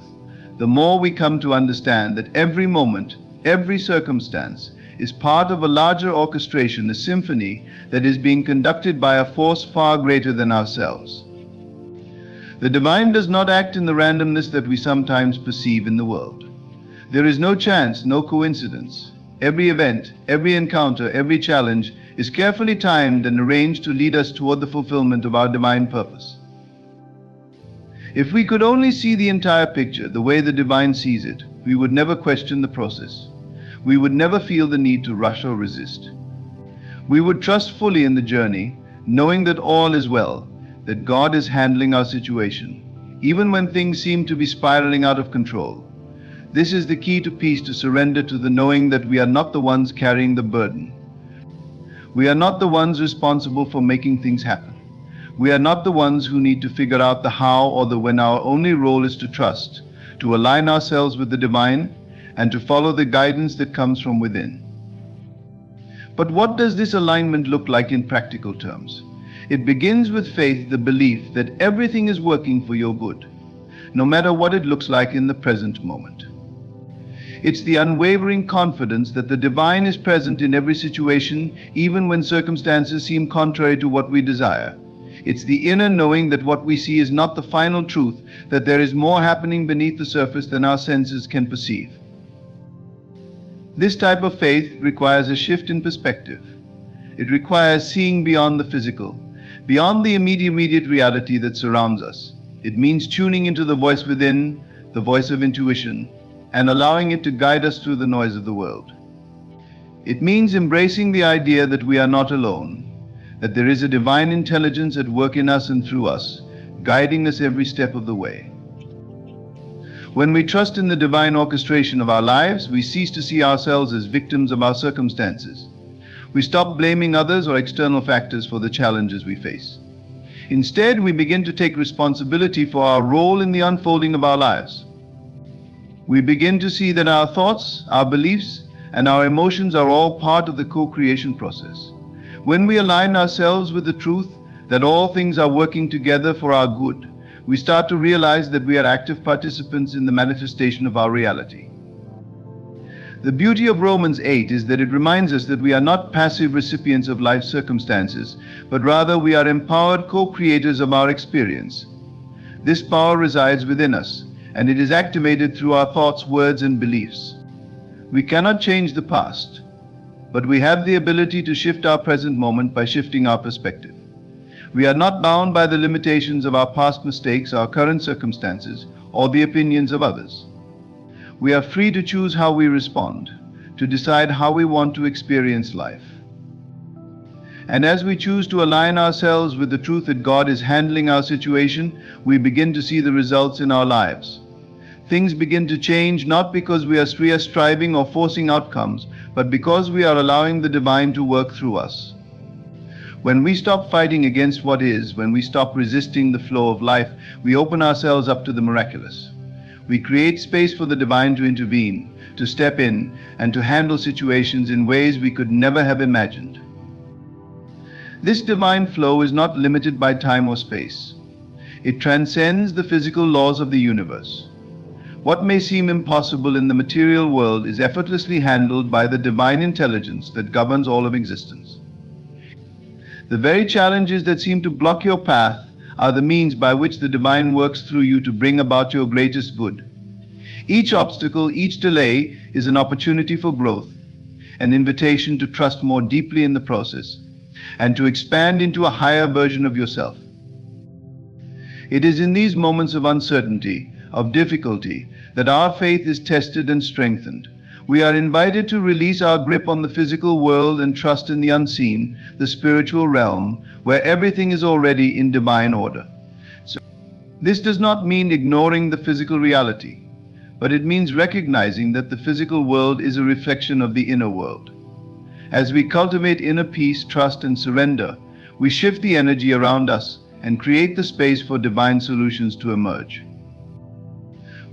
the more we come to understand that every moment, every circumstance is part of a larger orchestration, a symphony that is being conducted by a force far greater than ourselves. The divine does not act in the randomness that we sometimes perceive in the world. There is no chance, no coincidence. Every event, every encounter, every challenge is carefully timed and arranged to lead us toward the fulfillment of our divine purpose. If we could only see the entire picture the way the divine sees it, we would never question the process. We would never feel the need to rush or resist. We would trust fully in the journey, knowing that all is well, that God is handling our situation, even when things seem to be spiraling out of control. This is the key to peace, to surrender to the knowing that we are not the ones carrying the burden. We are not the ones responsible for making things happen. We are not the ones who need to figure out the how or the when. Our only role is to trust, to align ourselves with the divine, and to follow the guidance that comes from within. But what does this alignment look like in practical terms? It begins with faith, the belief that everything is working for your good, no matter what it looks like in the present moment. It's the unwavering confidence that the divine is present in every situation, even when circumstances seem contrary to what we desire. It's the inner knowing that what we see is not the final truth, that there is more happening beneath the surface than our senses can perceive. This type of faith requires a shift in perspective. It requires seeing beyond the physical, beyond the immediate reality that surrounds us. It means tuning into the voice within, the voice of intuition, and allowing it to guide us through the noise of the world. It means embracing the idea that we are not alone, that there is a divine intelligence at work in us and through us, guiding us every step of the way. When we trust in the divine orchestration of our lives, we cease to see ourselves as victims of our circumstances. We stop blaming others or external factors for the challenges we face. Instead, we begin to take responsibility for our role in the unfolding of our lives. We begin to see that our thoughts, our beliefs, and our emotions are all part of the co-creation process. When we align ourselves with the truth that all things are working together for our good, we start to realize that we are active participants in the manifestation of our reality. The beauty of Romans 8 is that it reminds us that we are not passive recipients of life's circumstances, but rather we are empowered co-creators of our experience. This power resides within us, and it is activated through our thoughts, words, and beliefs. We cannot change the past, but we have the ability to shift our present moment by shifting our perspective. We are not bound by the limitations of our past mistakes, our current circumstances, or the opinions of others. We are free to choose how we respond, to decide how we want to experience life. And as we choose to align ourselves with the truth that God is handling our situation, we begin to see the results in our lives. Things begin to change not because we are striving or forcing outcomes, but because we are allowing the divine to work through us. When we stop fighting against what is, when we stop resisting the flow of life, we open ourselves up to the miraculous. We create space for the divine to intervene, to step in, and to handle situations in ways we could never have imagined. This divine flow is not limited by time or space. It transcends the physical laws of the universe. What may seem impossible in the material world is effortlessly handled by the divine intelligence that governs all of existence. The very challenges that seem to block your path are the means by which the divine works through you to bring about your greatest good. Each obstacle, each delay is an opportunity for growth, an invitation to trust more deeply in the process, and to expand into a higher version of yourself. It is in these moments of uncertainty, of difficulty, that our faith is tested and strengthened. We are invited to release our grip on the physical world and trust in the unseen, the spiritual realm, where everything is already in divine order. So, this does not mean ignoring the physical reality, but it means recognizing that the physical world is a reflection of the inner world. As we cultivate inner peace, trust, and surrender, we shift the energy around us and create the space for divine solutions to emerge.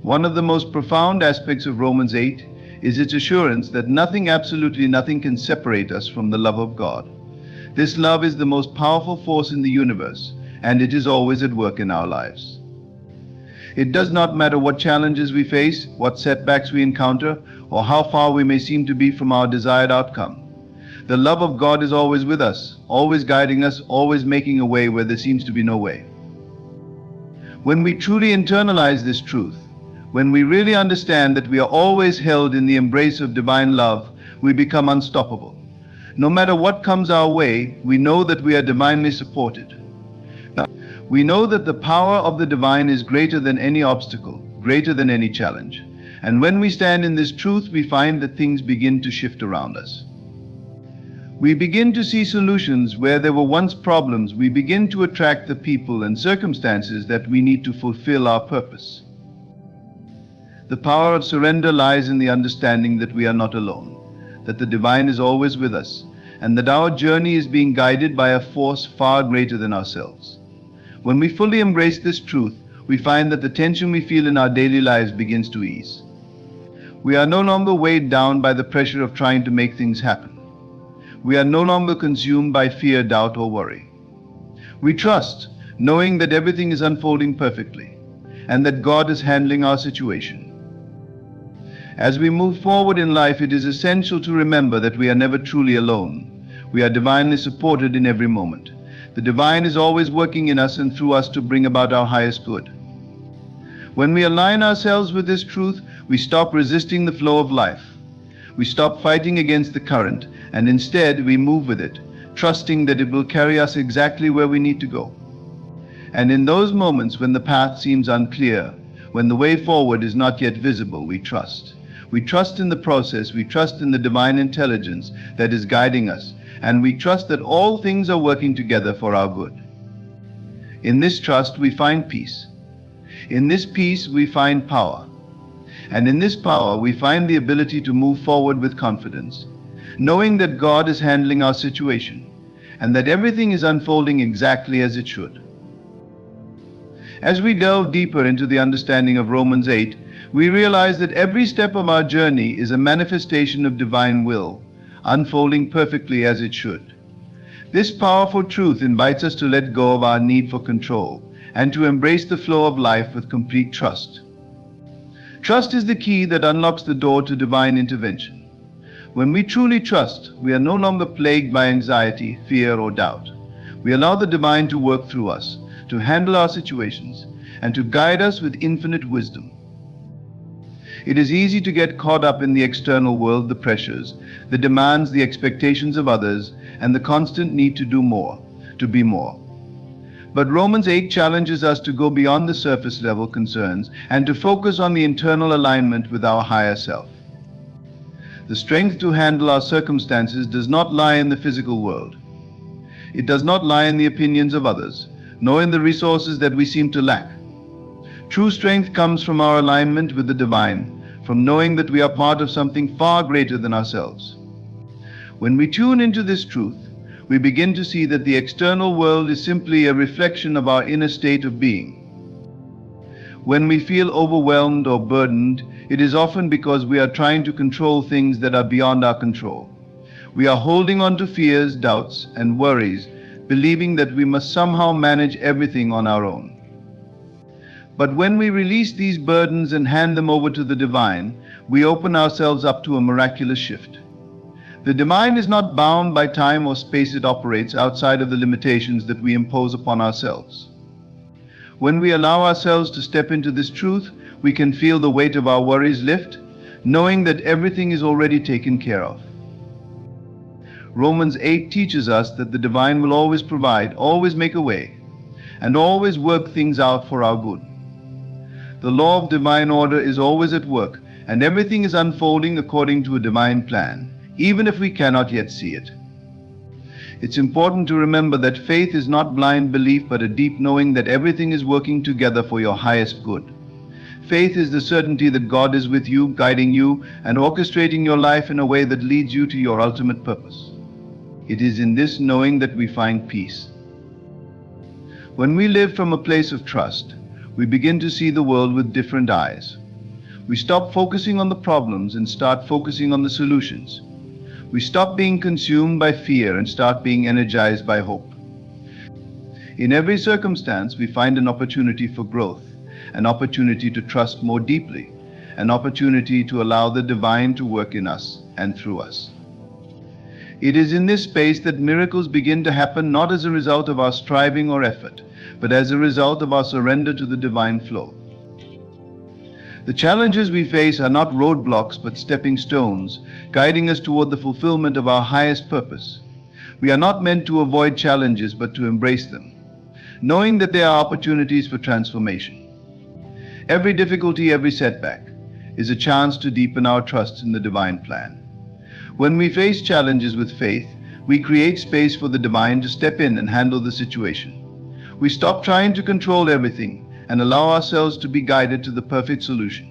One of the most profound aspects of Romans 8 is its assurance that nothing, absolutely nothing, can separate us from the love of God. This love is the most powerful force in the universe, and it is always at work in our lives. It does not matter what challenges we face, what setbacks we encounter, or how far we may seem to be from our desired outcome. The love of God is always with us, always guiding us, always making a way where there seems to be no way. When we truly internalize this truth, when we really understand that we are always held in the embrace of divine love, we become unstoppable. No matter what comes our way, we know that we are divinely supported. We know that the power of the divine is greater than any obstacle, greater than any challenge. And when we stand in this truth, we find that things begin to shift around us. We begin to see solutions where there were once problems. We begin to attract the people and circumstances that we need to fulfill our purpose. The power of surrender lies in the understanding that we are not alone, that the divine is always with us, and that our journey is being guided by a force far greater than ourselves. When we fully embrace this truth, we find that the tension we feel in our daily lives begins to ease. We are no longer weighed down by the pressure of trying to make things happen. We are no longer consumed by fear, doubt, or worry. We trust, knowing that everything is unfolding perfectly, and that God is handling our situation. As we move forward in life, it is essential to remember that we are never truly alone. We are divinely supported in every moment. The divine is always working in us and through us to bring about our highest good. When we align ourselves with this truth, we stop resisting the flow of life. We stop fighting against the current, and instead we move with it, trusting that it will carry us exactly where we need to go. And in those moments when the path seems unclear, when the way forward is not yet visible, we trust. We trust in the process, we trust in the divine intelligence that is guiding us, and we trust that all things are working together for our good. In this trust we find peace. In this peace we find power. And in this power we find the ability to move forward with confidence, knowing that God is handling our situation, and that everything is unfolding exactly as it should. As we delve deeper into the understanding of Romans 8, we realize that every step of our journey is a manifestation of divine will, unfolding perfectly as it should. This powerful truth invites us to let go of our need for control and to embrace the flow of life with complete trust. Trust is the key that unlocks the door to divine intervention. When we truly trust, we are no longer plagued by anxiety, fear, or doubt. We allow the divine to work through us, to handle our situations, and to guide us with infinite wisdom. It is easy to get caught up in the external world, the pressures, the demands, the expectations of others, and the constant need to do more, to be more. But Romans 8 challenges us to go beyond the surface level concerns and to focus on the internal alignment with our higher self. The strength to handle our circumstances does not lie in the physical world. It does not lie in the opinions of others, nor in the resources that we seem to lack. True strength comes from our alignment with the divine, from knowing that we are part of something far greater than ourselves. When we tune into this truth, we begin to see that the external world is simply a reflection of our inner state of being. When we feel overwhelmed or burdened, it is often because we are trying to control things that are beyond our control. We are holding on to fears, doubts, and worries, believing that we must somehow manage everything on our own. But when we release these burdens and hand them over to the divine, we open ourselves up to a miraculous shift. The divine is not bound by time or space. It operates outside of the limitations that we impose upon ourselves. When we allow ourselves to step into this truth, we can feel the weight of our worries lift, knowing that everything is already taken care of. Romans 8 teaches us that the divine will always provide, always make a way, and always work things out for our good. The law of divine order is always at work, and everything is unfolding according to a divine plan, even if we cannot yet see it. It's important to remember that faith is not blind belief, but a deep knowing that everything is working together for your highest good. Faith is the certainty that God is with you, guiding you, and orchestrating your life in a way that leads you to your ultimate purpose. It is in this knowing that we find peace. When we live from a place of trust, we begin to see the world with different eyes. We stop focusing on the problems and start focusing on the solutions. We stop being consumed by fear and start being energized by hope. In every circumstance, we find an opportunity for growth, an opportunity to trust more deeply, an opportunity to allow the divine to work in us and through us. It is in this space that miracles begin to happen, not as a result of our striving or effort, but as a result of our surrender to the divine flow. The challenges we face are not roadblocks, but stepping stones, guiding us toward the fulfillment of our highest purpose. We are not meant to avoid challenges, but to embrace them, knowing that they are opportunities for transformation. Every difficulty, every setback, is a chance to deepen our trust in the divine plan. When we face challenges with faith, we create space for the divine to step in and handle the situation. We stop trying to control everything and allow ourselves to be guided to the perfect solution.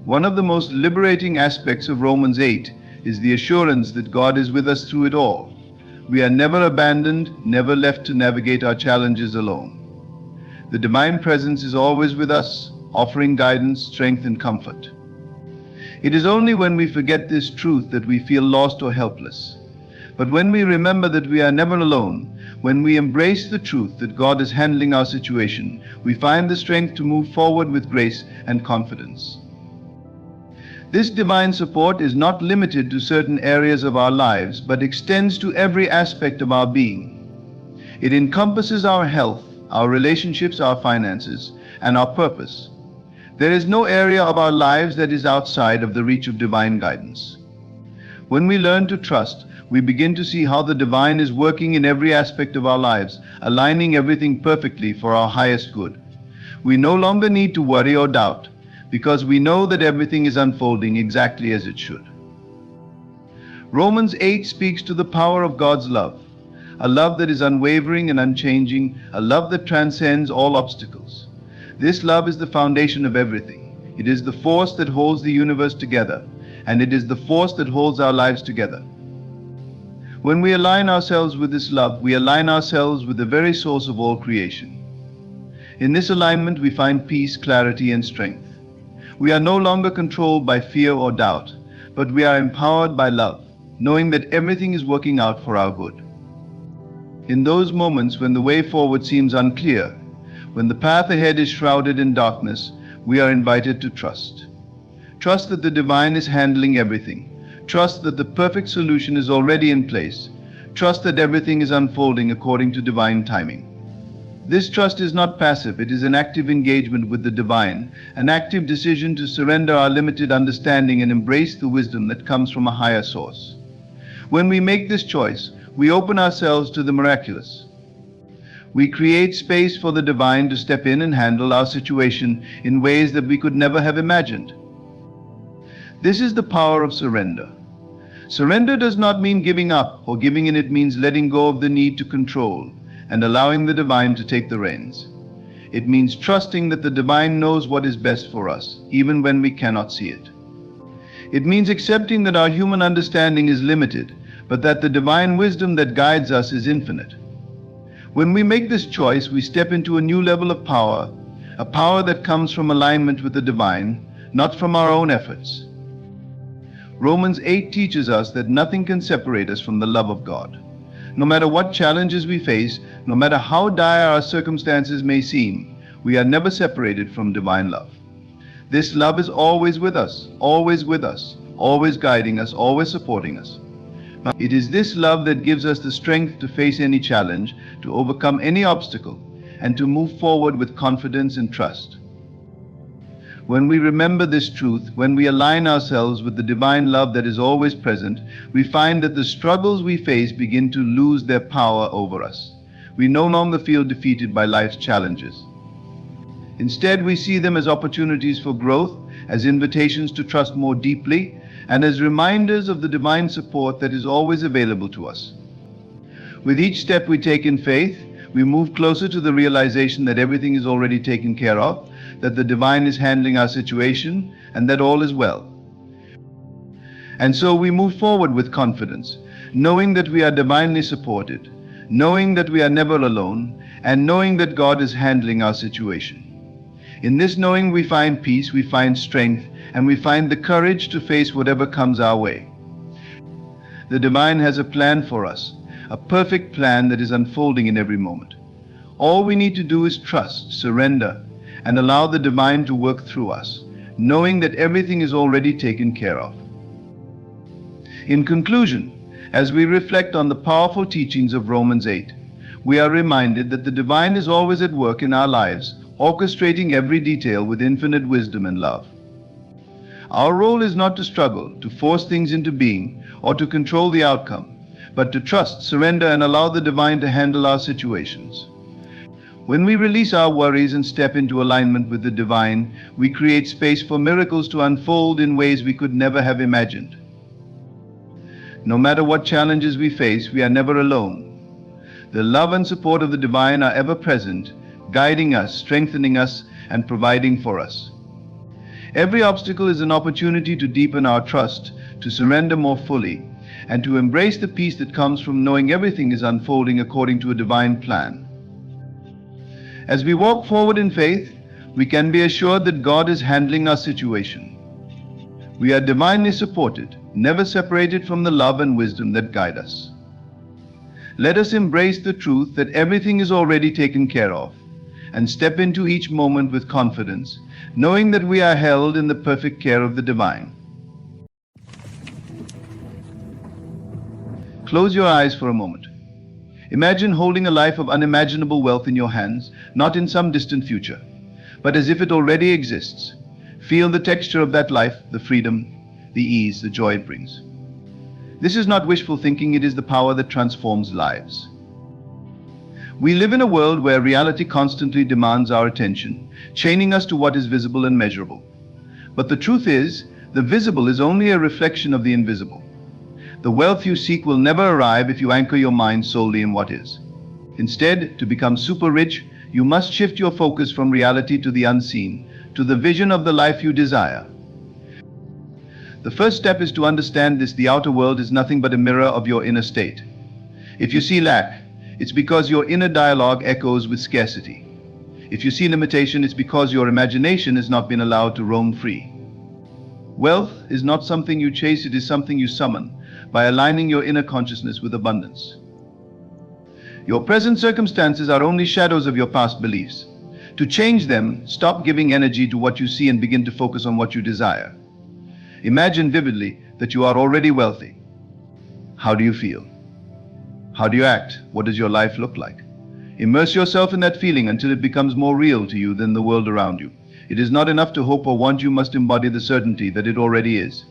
One of the most liberating aspects of Romans 8 is the assurance that God is with us through it all. We are never abandoned, never left to navigate our challenges alone. The divine presence is always with us, offering guidance, strength, and comfort. It is only when we forget this truth that we feel lost or helpless. But when we remember that we are never alone, when we embrace the truth that God is handling our situation, we find the strength to move forward with grace and confidence. This divine support is not limited to certain areas of our lives, but extends to every aspect of our being. It encompasses our health, our relationships, our finances, and our purpose. There is no area of our lives that is outside of the reach of divine guidance. When we learn to trust, we begin to see how the divine is working in every aspect of our lives, aligning everything perfectly for our highest good. We no longer need to worry or doubt, because we know that everything is unfolding exactly as it should. Romans 8 speaks to the power of God's love, a love that is unwavering and unchanging, a love that transcends all obstacles. This love is the foundation of everything. It is the force that holds the universe together, and it is the force that holds our lives together. When we align ourselves with this love, we align ourselves with the very source of all creation. In this alignment, we find peace, clarity, and strength. We are no longer controlled by fear or doubt, but we are empowered by love, knowing that everything is working out for our good. In those moments when the way forward seems unclear, when the path ahead is shrouded in darkness, we are invited to trust. Trust that the divine is handling everything. Trust that the perfect solution is already in place. Trust that everything is unfolding according to divine timing. This trust is not passive, it is an active engagement with the divine, an active decision to surrender our limited understanding and embrace the wisdom that comes from a higher source. When we make this choice, we open ourselves to the miraculous. We create space for the divine to step in and handle our situation in ways that we could never have imagined. This is the power of surrender. Surrender does not mean giving up or giving in, it means letting go of the need to control and allowing the divine to take the reins. It means trusting that the divine knows what is best for us, even when we cannot see it. It means accepting that our human understanding is limited, but that the divine wisdom that guides us is infinite. When we make this choice, we step into a new level of power, a power that comes from alignment with the divine, not from our own efforts. Romans 8 teaches us that nothing can separate us from the love of God. No matter what challenges we face, no matter how dire our circumstances may seem, we are never separated from divine love. This love is always with us, always with us, always guiding us, always supporting us. It is this love that gives us the strength to face any challenge, to overcome any obstacle, and to move forward with confidence and trust. When we remember this truth, when we align ourselves with the divine love that is always present, we find that the struggles we face begin to lose their power over us. We no longer feel defeated by life's challenges. Instead, we see them as opportunities for growth, as invitations to trust more deeply, and as reminders of the divine support that is always available to us. With each step we take in faith, we move closer to the realization that everything is already taken care of, that the divine is handling our situation, and that all is well. And so we move forward with confidence, knowing that we are divinely supported, knowing that we are never alone, and knowing that God is handling our situation. In this knowing we find peace, we find strength, and we find the courage to face whatever comes our way. The divine has a plan for us, a perfect plan that is unfolding in every moment. All we need to do is trust, surrender, and allow the divine to work through us, knowing that everything is already taken care of. In conclusion, as we reflect on the powerful teachings of Romans 8, we are reminded that the divine is always at work in our lives, orchestrating every detail with infinite wisdom and love. Our role is not to struggle, to force things into being, or to control the outcome, but to trust, surrender, and allow the divine to handle our situations. When we release our worries and step into alignment with the divine, we create space for miracles to unfold in ways we could never have imagined. No matter what challenges we face, we are never alone. The love and support of the divine are ever present, guiding us, strengthening us, and providing for us. Every obstacle is an opportunity to deepen our trust, to surrender more fully, and to embrace the peace that comes from knowing everything is unfolding according to a divine plan. As we walk forward in faith, we can be assured that God is handling our situation. We are divinely supported, never separated from the love and wisdom that guide us. Let us embrace the truth that everything is already taken care of, and step into each moment with confidence, knowing that we are held in the perfect care of the divine. Close your eyes for a moment. Imagine holding a life of unimaginable wealth in your hands, not in some distant future, but as if it already exists. Feel the texture of that life, the freedom, the ease, the joy it brings. This is not wishful thinking, it is the power that transforms lives. We live in a world where reality constantly demands our attention, chaining us to what is visible and measurable. But the truth is, the visible is only a reflection of the invisible. The wealth you seek will never arrive if you anchor your mind solely in what is. Instead, to become super rich, you must shift your focus from reality to the unseen, to the vision of the life you desire. The first step is to understand this: the outer world is nothing but a mirror of your inner state. If you see lack, it's because your inner dialogue echoes with scarcity. If you see limitation, it's because your imagination has not been allowed to roam free. Wealth is not something you chase, it is something you summon by aligning your inner consciousness with abundance. Your present circumstances are only shadows of your past beliefs. To change them, stop giving energy to what you see and begin to focus on what you desire. Imagine vividly that you are already wealthy. How do you feel? How do you act? What does your life look like? Immerse yourself in that feeling until it becomes more real to you than the world around you. It is not enough to hope or want, you must embody the certainty that it already is.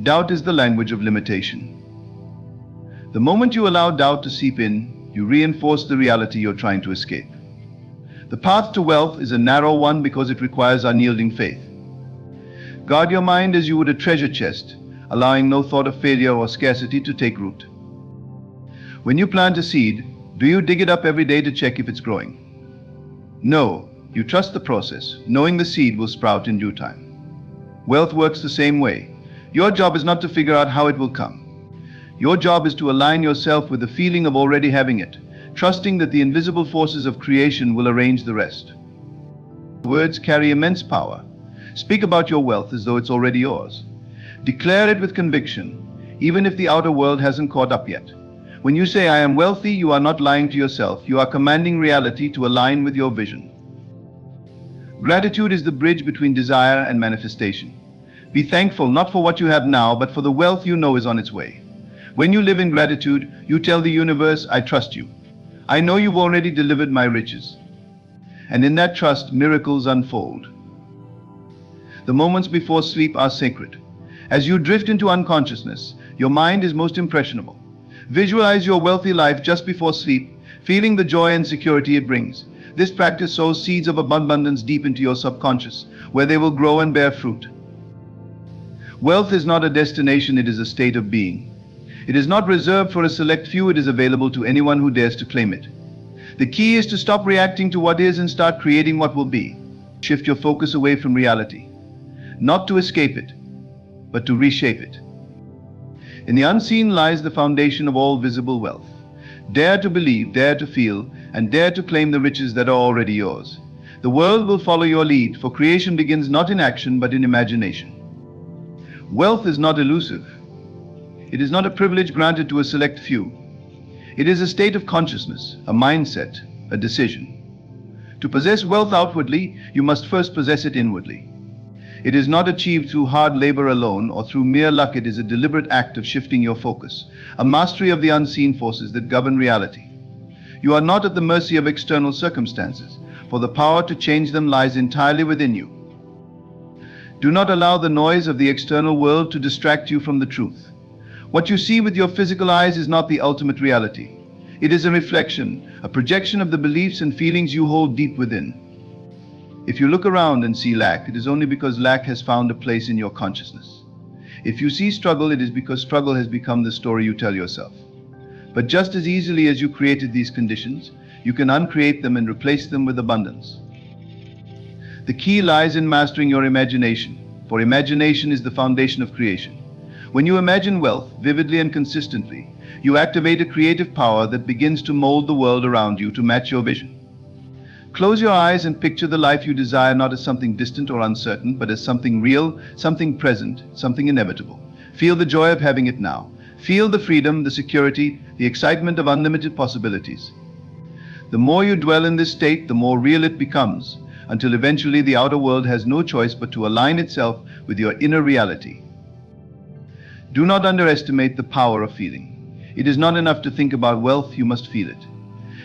Doubt is the language of limitation. The moment you allow doubt to seep in, you reinforce the reality you're trying to escape. The path to wealth is a narrow one because it requires unyielding faith. Guard your mind as you would a treasure chest, allowing no thought of failure or scarcity to take root. When you plant a seed, do you dig it up every day to check if it's growing? No, you trust the process, knowing the seed will sprout in due time. Wealth works the same way. Your job is not to figure out how it will come. Your job is to align yourself with the feeling of already having it, trusting that the invisible forces of creation will arrange the rest. Words carry immense power. Speak about your wealth as though it's already yours. Declare it with conviction, even if the outer world hasn't caught up yet. When you say, "I am wealthy," you are not lying to yourself. You are commanding reality to align with your vision. Gratitude is the bridge between desire and manifestation. Be thankful not for what you have now, but for the wealth you know is on its way. When you live in gratitude, you tell the universe, "I trust you. I know you've already delivered my riches." And in that trust, miracles unfold. The moments before sleep are sacred. As you drift into unconsciousness, your mind is most impressionable. Visualize your wealthy life just before sleep, feeling the joy and security it brings. This practice sows seeds of abundance deep into your subconscious, where they will grow and bear fruit. Wealth is not a destination, it is a state of being. It is not reserved for a select few, it is available to anyone who dares to claim it. The key is to stop reacting to what is and start creating what will be. Shift your focus away from reality, not to escape it, but to reshape it. In the unseen lies the foundation of all visible wealth. Dare to believe, dare to feel, and dare to claim the riches that are already yours. The world will follow your lead, for creation begins not in action but in imagination. Wealth is not elusive. It is not a privilege granted to a select few. It is a state of consciousness, a mindset, a decision. To possess wealth outwardly, you must first possess it inwardly. It is not achieved through hard labor alone or through mere luck. It is a deliberate act of shifting your focus, a mastery of the unseen forces that govern reality. You are not at the mercy of external circumstances, for the power to change them lies entirely within you. Do not allow the noise of the external world to distract you from the truth. What you see with your physical eyes is not the ultimate reality. It is a reflection, a projection of the beliefs and feelings you hold deep within. If you look around and see lack, it is only because lack has found a place in your consciousness. If you see struggle, it is because struggle has become the story you tell yourself. But just as easily as you created these conditions, you can uncreate them and replace them with abundance. The key lies in mastering your imagination, for imagination is the foundation of creation. When you imagine wealth vividly and consistently, you activate a creative power that begins to mold the world around you to match your vision. Close your eyes and picture the life you desire, not as something distant or uncertain, but as something real, something present, something inevitable. Feel the joy of having it now. Feel the freedom, the security, the excitement of unlimited possibilities. The more you dwell in this state, the more real it becomes, until eventually the outer world has no choice but to align itself with your inner reality. Do not underestimate the power of feeling. It is not enough to think about wealth, you must feel it.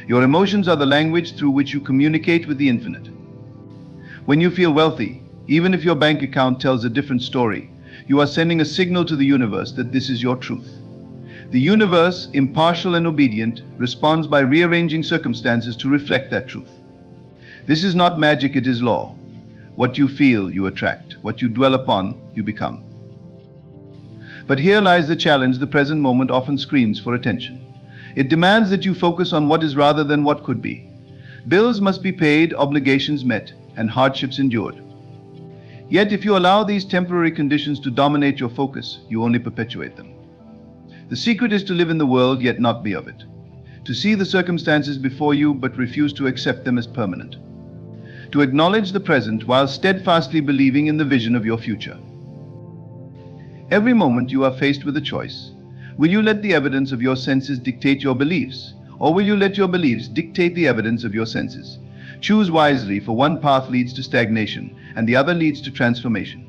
Your emotions are the language through which you communicate with the infinite. When you feel wealthy, even if your bank account tells a different story, you are sending a signal to the universe that this is your truth. The universe, impartial and obedient, responds by rearranging circumstances to reflect that truth. This is not magic, it is law. What you feel, you attract. What you dwell upon, you become. But here lies the challenge the present moment often screams for attention. It demands that you focus on what is rather than what could be. Bills must be paid, obligations met, and hardships endured. Yet if you allow these temporary conditions to dominate your focus, you only perpetuate them. The secret is to live in the world yet not be of it. To see the circumstances before you but refuse to accept them as permanent. To acknowledge the present while steadfastly believing in the vision of your future. Every moment you are faced with a choice. Will you let the evidence of your senses dictate your beliefs, or will you let your beliefs dictate the evidence of your senses? Choose wisely, for one path leads to stagnation, and the other leads to transformation.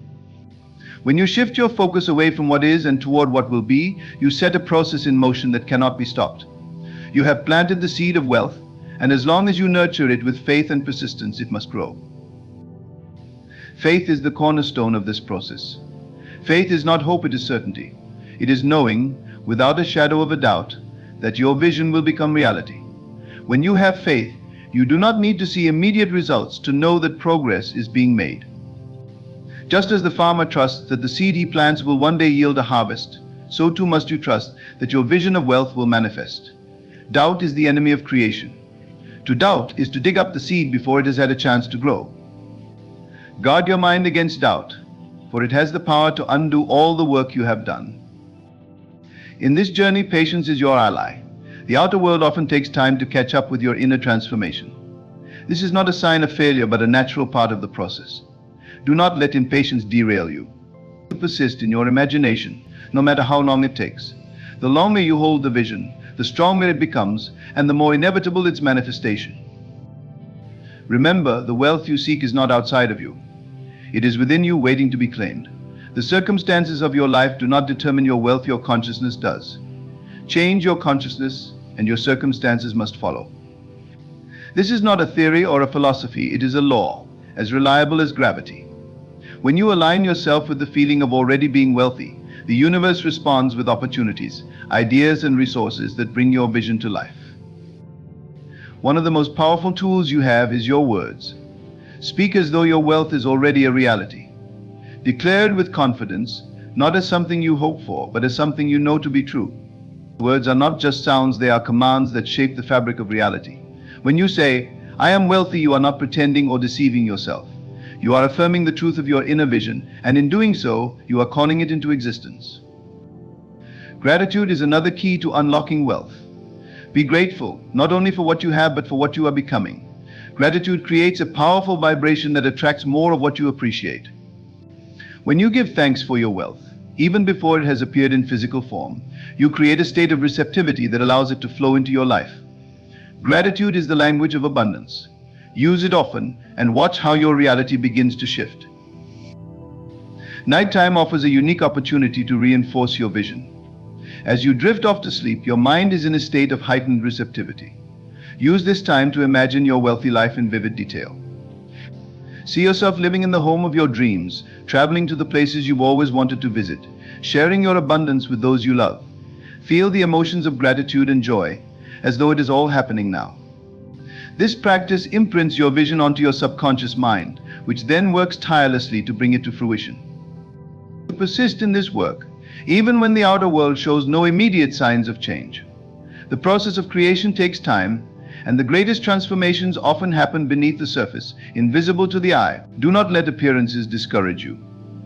When you shift your focus away from what is and toward what will be, you set a process in motion that cannot be stopped. You have planted the seed of wealth, and as long as you nurture it with faith and persistence, it must grow. Faith is the cornerstone of this process. Faith is not hope, it is certainty. It is knowing, without a shadow of a doubt, that your vision will become reality. When you have faith, you do not need to see immediate results to know that progress is being made. Just as the farmer trusts that the seed he plants will one day yield a harvest, so too must you trust that your vision of wealth will manifest. Doubt is the enemy of creation. To doubt is to dig up the seed before it has had a chance to grow. Guard your mind against doubt, for it has the power to undo all the work you have done. In this journey, patience is your ally. The outer world often takes time to catch up with your inner transformation. This is not a sign of failure, but a natural part of the process. Do not let impatience derail you. Persist in your imagination, no matter how long it takes. The longer you hold the vision, the stronger it becomes, and the more inevitable its manifestation. Remember, the wealth you seek is not outside of you. It is within you, waiting to be claimed. The circumstances of your life do not determine your wealth, your consciousness does. Change your consciousness, and your circumstances must follow. This is not a theory or a philosophy, it is a law, as reliable as gravity. When you align yourself with the feeling of already being wealthy, the universe responds with opportunities, ideas, and resources that bring your vision to life. One of the most powerful tools you have is your words. Speak as though your wealth is already a reality. Declare it with confidence, not as something you hope for, but as something you know to be true. Words are not just sounds, they are commands that shape the fabric of reality. When you say, "I am wealthy," you are not pretending or deceiving yourself. You are affirming the truth of your inner vision, and in doing so, you are calling it into existence. Gratitude is another key to unlocking wealth. Be grateful, not only for what you have, but for what you are becoming. Gratitude creates a powerful vibration that attracts more of what you appreciate. When you give thanks for your wealth, even before it has appeared in physical form, you create a state of receptivity that allows it to flow into your life. Gratitude is the language of abundance. Use it often and watch how your reality begins to shift. Nighttime offers a unique opportunity to reinforce your vision. As you drift off to sleep, your mind is in a state of heightened receptivity. Use this time to imagine your wealthy life in vivid detail. See yourself living in the home of your dreams, traveling to the places you've always wanted to visit, sharing your abundance with those you love. Feel the emotions of gratitude and joy, as though it is all happening now. This practice imprints your vision onto your subconscious mind, which then works tirelessly to bring it to fruition. Persist in this work, even when the outer world shows no immediate signs of change. The process of creation takes time, and the greatest transformations often happen beneath the surface, invisible to the eye. Do not let appearances discourage you.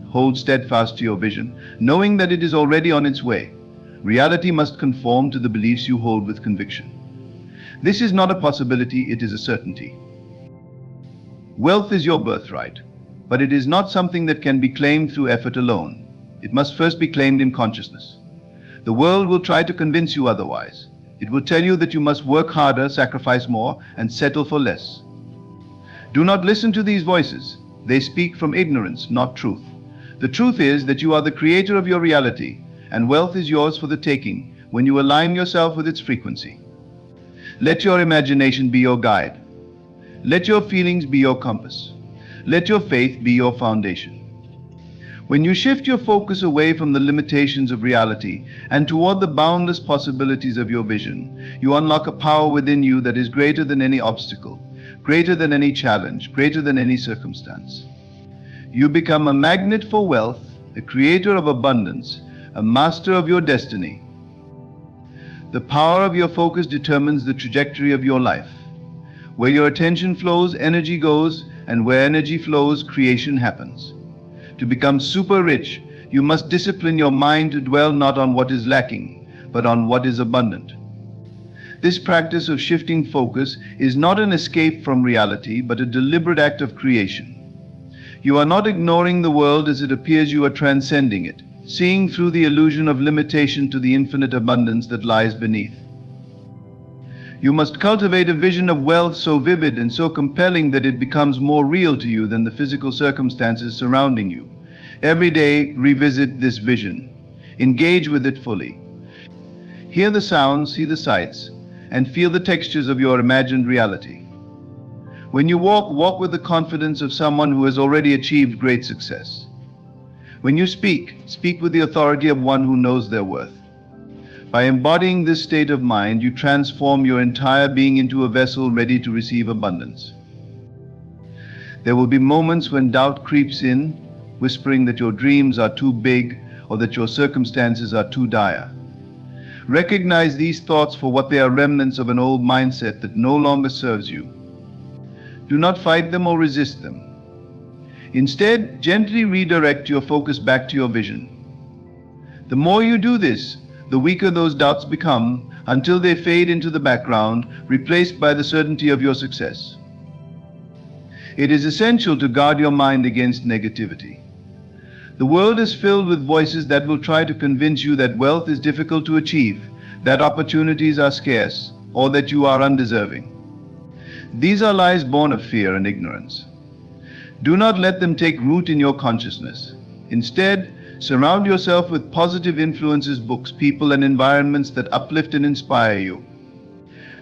Hold steadfast to your vision, knowing that it is already on its way. Reality must conform to the beliefs you hold with conviction. This is not a possibility, it is a certainty. Wealth is your birthright, but it is not something that can be claimed through effort alone. It must first be claimed in consciousness. The world will try to convince you otherwise. It will tell you that you must work harder, sacrifice more, and settle for less. Do not listen to these voices. They speak from ignorance, not truth. The truth is that you are the creator of your reality, and wealth is yours for the taking when you align yourself with its frequency. Let your imagination be your guide. Let your feelings be your compass. Let your faith be your foundation. When you shift your focus away from the limitations of reality and toward the boundless possibilities of your vision, you unlock a power within you that is greater than any obstacle, greater than any challenge, greater than any circumstance. You become a magnet for wealth, a creator of abundance, a master of your destiny. The power of your focus determines the trajectory of your life. Where your attention flows, energy goes, and where energy flows, creation happens. To become super rich, you must discipline your mind to dwell not on what is lacking, but on what is abundant. This practice of shifting focus is not an escape from reality, but a deliberate act of creation. You are not ignoring the world as it appears, you are transcending it, seeing through the illusion of limitation to the infinite abundance that lies beneath. You must cultivate a vision of wealth so vivid and so compelling that it becomes more real to you than the physical circumstances surrounding you. Every day, revisit this vision. Engage with it fully. Hear the sounds, see the sights, and feel the textures of your imagined reality. When you walk, walk with the confidence of someone who has already achieved great success. When you speak, speak with the authority of one who knows their worth. By embodying this state of mind, you transform your entire being into a vessel ready to receive abundance. There will be moments when doubt creeps in, whispering that your dreams are too big or that your circumstances are too dire. Recognize these thoughts for what they are: remnants of an old mindset that no longer serves you. Do not fight them or resist them. Instead, gently redirect your focus back to your vision. The more you do this, the weaker those doubts become, until they fade into the background, replaced by the certainty of your success. It is essential to guard your mind against negativity. The world is filled with voices that will try to convince you that wealth is difficult to achieve, that opportunities are scarce, or that you are undeserving. These are lies born of fear and ignorance. Do not let them take root in your consciousness. Instead, surround yourself with positive influences, books, people, and environments that uplift and inspire you.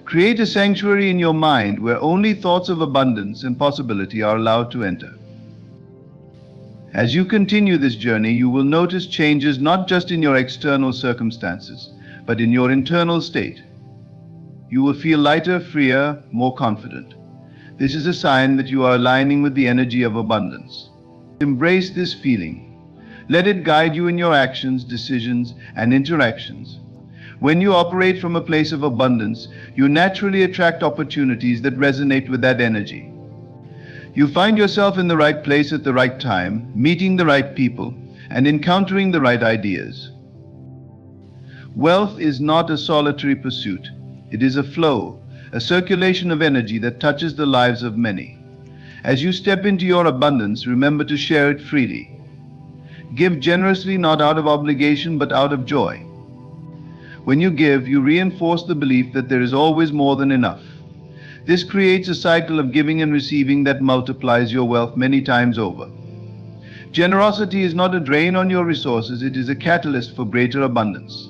Create a sanctuary in your mind where only thoughts of abundance and possibility are allowed to enter. As you continue this journey, you will notice changes not just in your external circumstances, but in your internal state. You will feel lighter, freer, more confident. This is a sign that you are aligning with the energy of abundance. Embrace this feeling. Let it guide you in your actions, decisions, and interactions. When you operate from a place of abundance, you naturally attract opportunities that resonate with that energy. You find yourself in the right place at the right time, meeting the right people, and encountering the right ideas. Wealth is not a solitary pursuit. It is a flow, a circulation of energy that touches the lives of many. As you step into your abundance, remember to share it freely. Give generously, not out of obligation, but out of joy. When you give, you reinforce the belief that there is always more than enough. This creates a cycle of giving and receiving that multiplies your wealth many times over. Generosity is not a drain on your resources, it is a catalyst for greater abundance.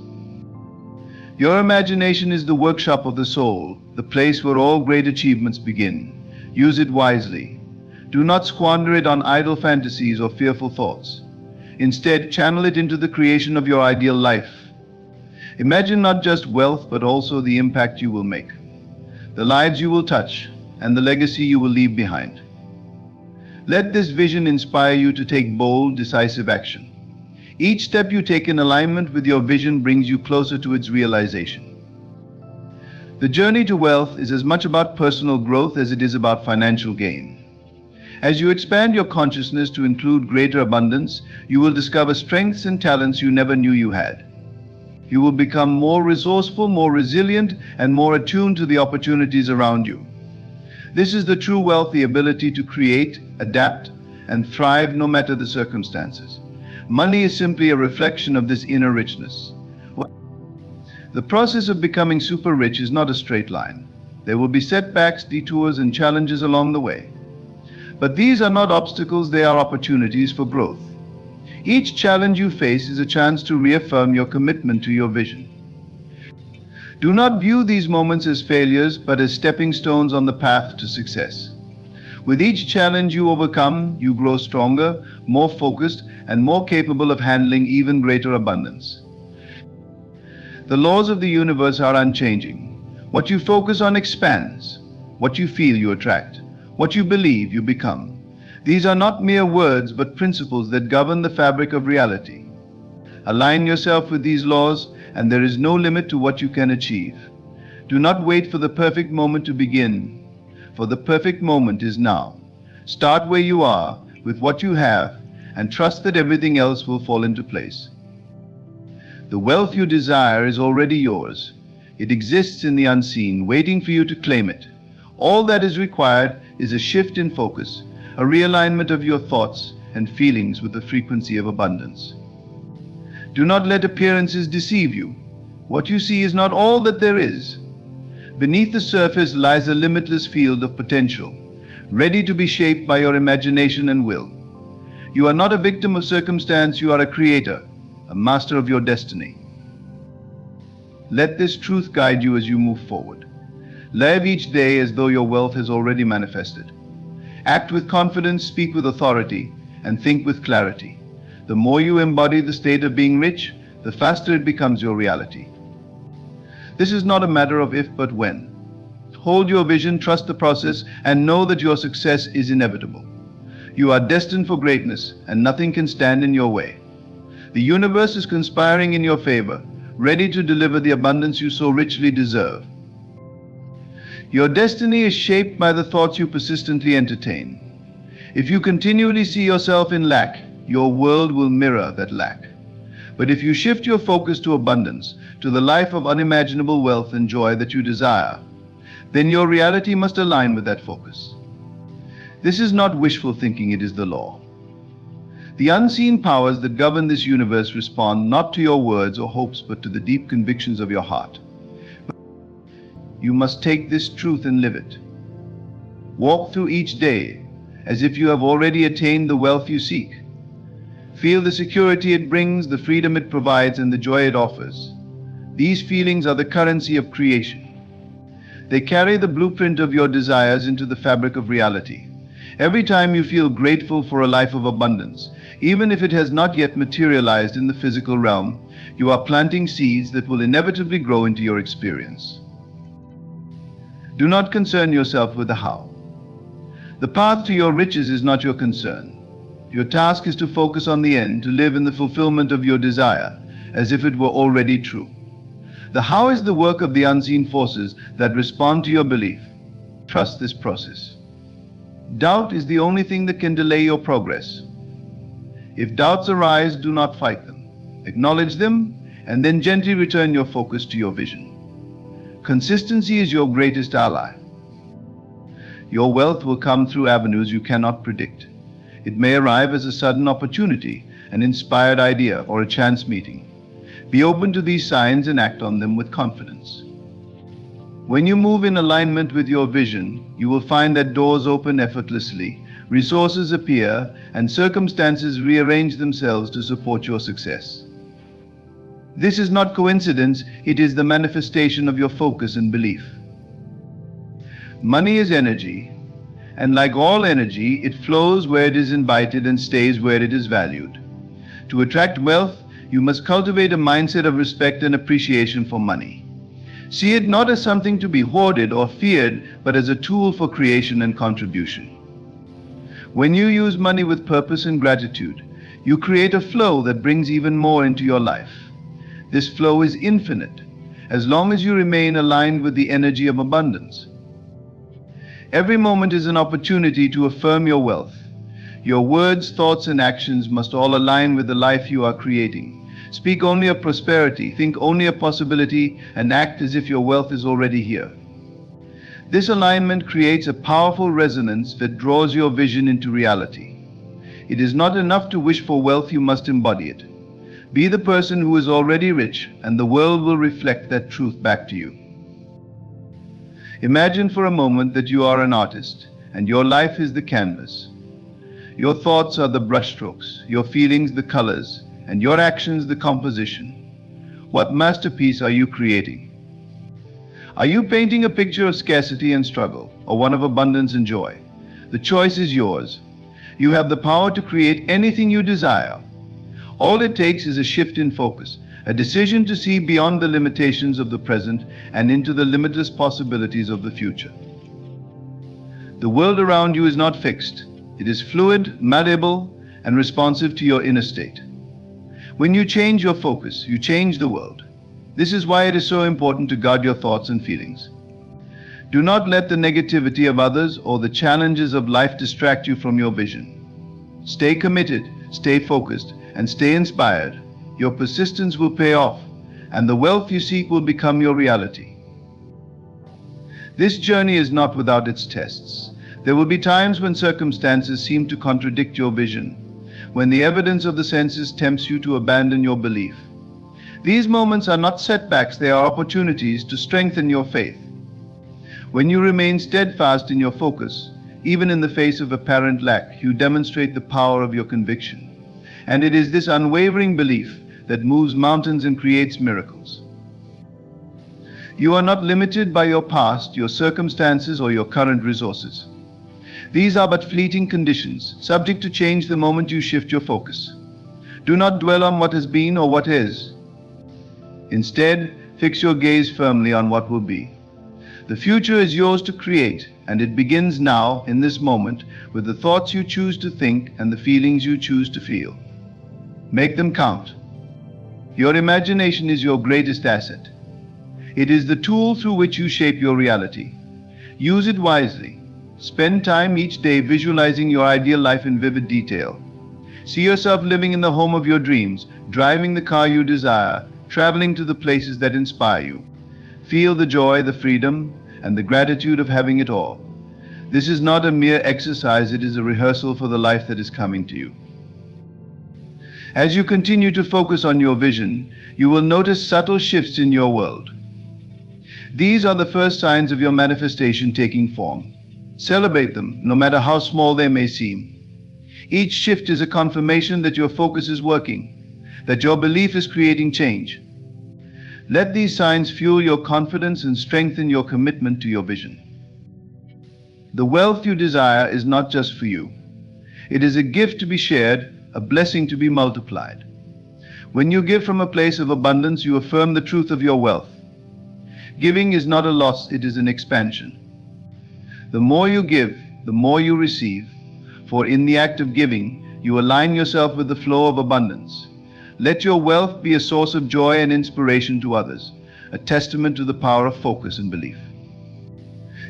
Your imagination is the workshop of the soul, the place where all great achievements begin. Use it wisely. Do not squander it on idle fantasies or fearful thoughts. Instead, channel it into the creation of your ideal life. Imagine not just wealth, but also the impact you will make, the lives you will touch, and the legacy you will leave behind. Let this vision inspire you to take bold, decisive action. Each step you take in alignment with your vision brings you closer to its realization. The journey to wealth is as much about personal growth as it is about financial gain. As you expand your consciousness to include greater abundance, you will discover strengths and talents you never knew you had. You will become more resourceful, more resilient, and more attuned to the opportunities around you. This is the true wealth, the ability to create, adapt, and thrive no matter the circumstances. Money is simply a reflection of this inner richness. The process of becoming super rich is not a straight line. There will be setbacks, detours, and challenges along the way. But these are not obstacles, they are opportunities for growth. Each challenge you face is a chance to reaffirm your commitment to your vision. Do not view these moments as failures, but as stepping stones on the path to success. With each challenge you overcome, you grow stronger, more focused, and more capable of handling even greater abundance. The laws of the universe are unchanging. What you focus on expands. What you feel, you attract. What you believe, you become. These are not mere words, but principles that govern the fabric of reality. Align yourself with these laws, and there is no limit to what you can achieve. Do not wait for the perfect moment to begin, for the perfect moment is now. Start where you are, with what you have, and trust that everything else will fall into place. The wealth you desire is already yours. It exists in the unseen, waiting for you to claim it. All that is required is a shift in focus, a realignment of your thoughts and feelings with the frequency of abundance. Do not let appearances deceive you. What you see is not all that there is. Beneath the surface lies a limitless field of potential, ready to be shaped by your imagination and will. You are not a victim of circumstance, you are a creator, a master of your destiny. Let this truth guide you as you move forward. Live each day as though your wealth has already manifested. Act with confidence, speak with authority, and think with clarity. The more you embody the state of being rich, the faster it becomes your reality. This is not a matter of if but when. Hold your vision, trust the process, and know that your success is inevitable. You are destined for greatness, and nothing can stand in your way. The universe is conspiring in your favor, ready to deliver the abundance you so richly deserve. Your destiny is shaped by the thoughts you persistently entertain. If you continually see yourself in lack, your world will mirror that lack. But if you shift your focus to abundance, to the life of unimaginable wealth and joy that you desire, then your reality must align with that focus. This is not wishful thinking, it is the law. The unseen powers that govern this universe respond not to your words or hopes, but to the deep convictions of your heart. You must take this truth and live it. Walk through each day as if you have already attained the wealth you seek. Feel the security it brings, the freedom it provides, and the joy it offers. These feelings are the currency of creation. They carry the blueprint of your desires into the fabric of reality. Every time you feel grateful for a life of abundance, even if it has not yet materialized in the physical realm, you are planting seeds that will inevitably grow into your experience. Do not concern yourself with the how. The path to your riches is not your concern. Your task is to focus on the end, to live in the fulfillment of your desire, as if it were already true. The how is the work of the unseen forces that respond to your belief. Trust this process. Doubt is the only thing that can delay your progress. If doubts arise, do not fight them. Acknowledge them, and then gently return your focus to your vision. Consistency is your greatest ally. Your wealth will come through avenues you cannot predict. It may arrive as a sudden opportunity, an inspired idea, or a chance meeting. Be open to these signs and act on them with confidence. When you move in alignment with your vision, you will find that doors open effortlessly, resources appear, and circumstances rearrange themselves to support your success. This is not coincidence, it is the manifestation of your focus and belief. Money is energy, and like all energy, it flows where it is invited and stays where it is valued. To attract wealth, you must cultivate a mindset of respect and appreciation for money. See it not as something to be hoarded or feared, but as a tool for creation and contribution. When you use money with purpose and gratitude, you create a flow that brings even more into your life. This flow is infinite, as long as you remain aligned with the energy of abundance. Every moment is an opportunity to affirm your wealth. Your words, thoughts, and actions must all align with the life you are creating. Speak only of prosperity, think only of possibility, and act as if your wealth is already here. This alignment creates a powerful resonance that draws your vision into reality. It is not enough to wish for wealth, you must embody it. Be the person who is already rich, and the world will reflect that truth back to you. Imagine for a moment that you are an artist, and your life is the canvas. Your thoughts are the brushstrokes, your feelings the colors, and your actions the composition. What masterpiece are you creating? Are you painting a picture of scarcity and struggle, or one of abundance and joy? The choice is yours. You have the power to create anything you desire. All it takes is a shift in focus, a decision to see beyond the limitations of the present and into the limitless possibilities of the future. The world around you is not fixed. It is fluid, malleable, and responsive to your inner state. When you change your focus, you change the world. This is why it is so important to guard your thoughts and feelings. Do not let the negativity of others or the challenges of life distract you from your vision. Stay committed, stay focused, and stay inspired. Your persistence will pay off, and the wealth you seek will become your reality. This journey is not without its tests. There will be times when circumstances seem to contradict your vision, when the evidence of the senses tempts you to abandon your belief. These moments are not setbacks, they are opportunities to strengthen your faith. When you remain steadfast in your focus, even in the face of apparent lack, you demonstrate the power of your conviction. And it is this unwavering belief that moves mountains and creates miracles. You are not limited by your past, your circumstances, or your current resources. These are but fleeting conditions, subject to change the moment you shift your focus. Do not dwell on what has been or what is. Instead, fix your gaze firmly on what will be. The future is yours to create, and it begins now, in this moment, with the thoughts you choose to think and the feelings you choose to feel. Make them count. Your imagination is your greatest asset. It is the tool through which you shape your reality. Use it wisely. Spend time each day visualizing your ideal life in vivid detail. See yourself living in the home of your dreams, driving the car you desire, traveling to the places that inspire you. Feel the joy, the freedom, and the gratitude of having it all. This is not a mere exercise, it is a rehearsal for the life that is coming to you. As you continue to focus on your vision, you will notice subtle shifts in your world. These are the first signs of your manifestation taking form. Celebrate them, no matter how small they may seem. Each shift is a confirmation that your focus is working, that your belief is creating change. Let these signs fuel your confidence and strengthen your commitment to your vision. The wealth you desire is not just for you. It is a gift to be shared, a blessing to be multiplied. When you give from a place of abundance, you affirm the truth of your wealth. Giving is not a loss, it is an expansion. The more you give, the more you receive, for in the act of giving, you align yourself with the flow of abundance. Let your wealth be a source of joy and inspiration to others, a testament to the power of focus and belief.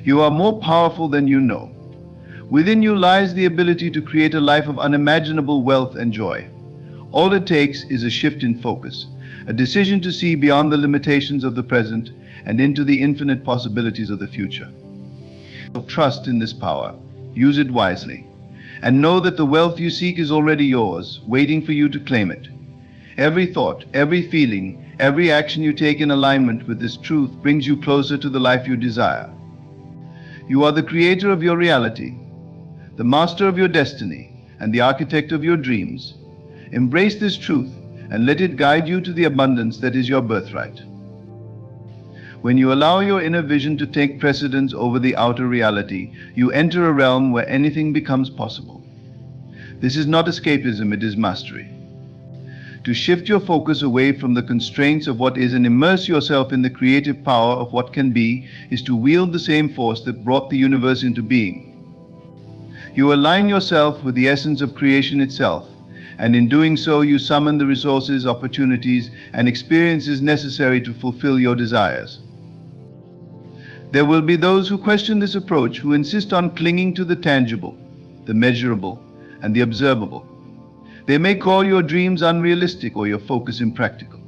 You are more powerful than you know. Within you lies the ability to create a life of unimaginable wealth and joy. All it takes is a shift in focus, a decision to see beyond the limitations of the present and into the infinite possibilities of the future. Trust in this power, use it wisely, and know that the wealth you seek is already yours, waiting for you to claim it. Every thought, every feeling, every action you take in alignment with this truth brings you closer to the life you desire. You are the creator of your reality, the master of your destiny, and the architect of your dreams. Embrace this truth and let it guide you to the abundance that is your birthright. When you allow your inner vision to take precedence over the outer reality, you enter a realm where anything becomes possible. This is not escapism, it is mastery. To shift your focus away from the constraints of what is and immerse yourself in the creative power of what can be is to wield the same force that brought the universe into being. You align yourself with the essence of creation itself, and in doing so you summon the resources, opportunities, and experiences necessary to fulfill your desires. There will be those who question this approach, who insist on clinging to the tangible, the measurable, and the observable. They may call your dreams unrealistic or your focus impractical.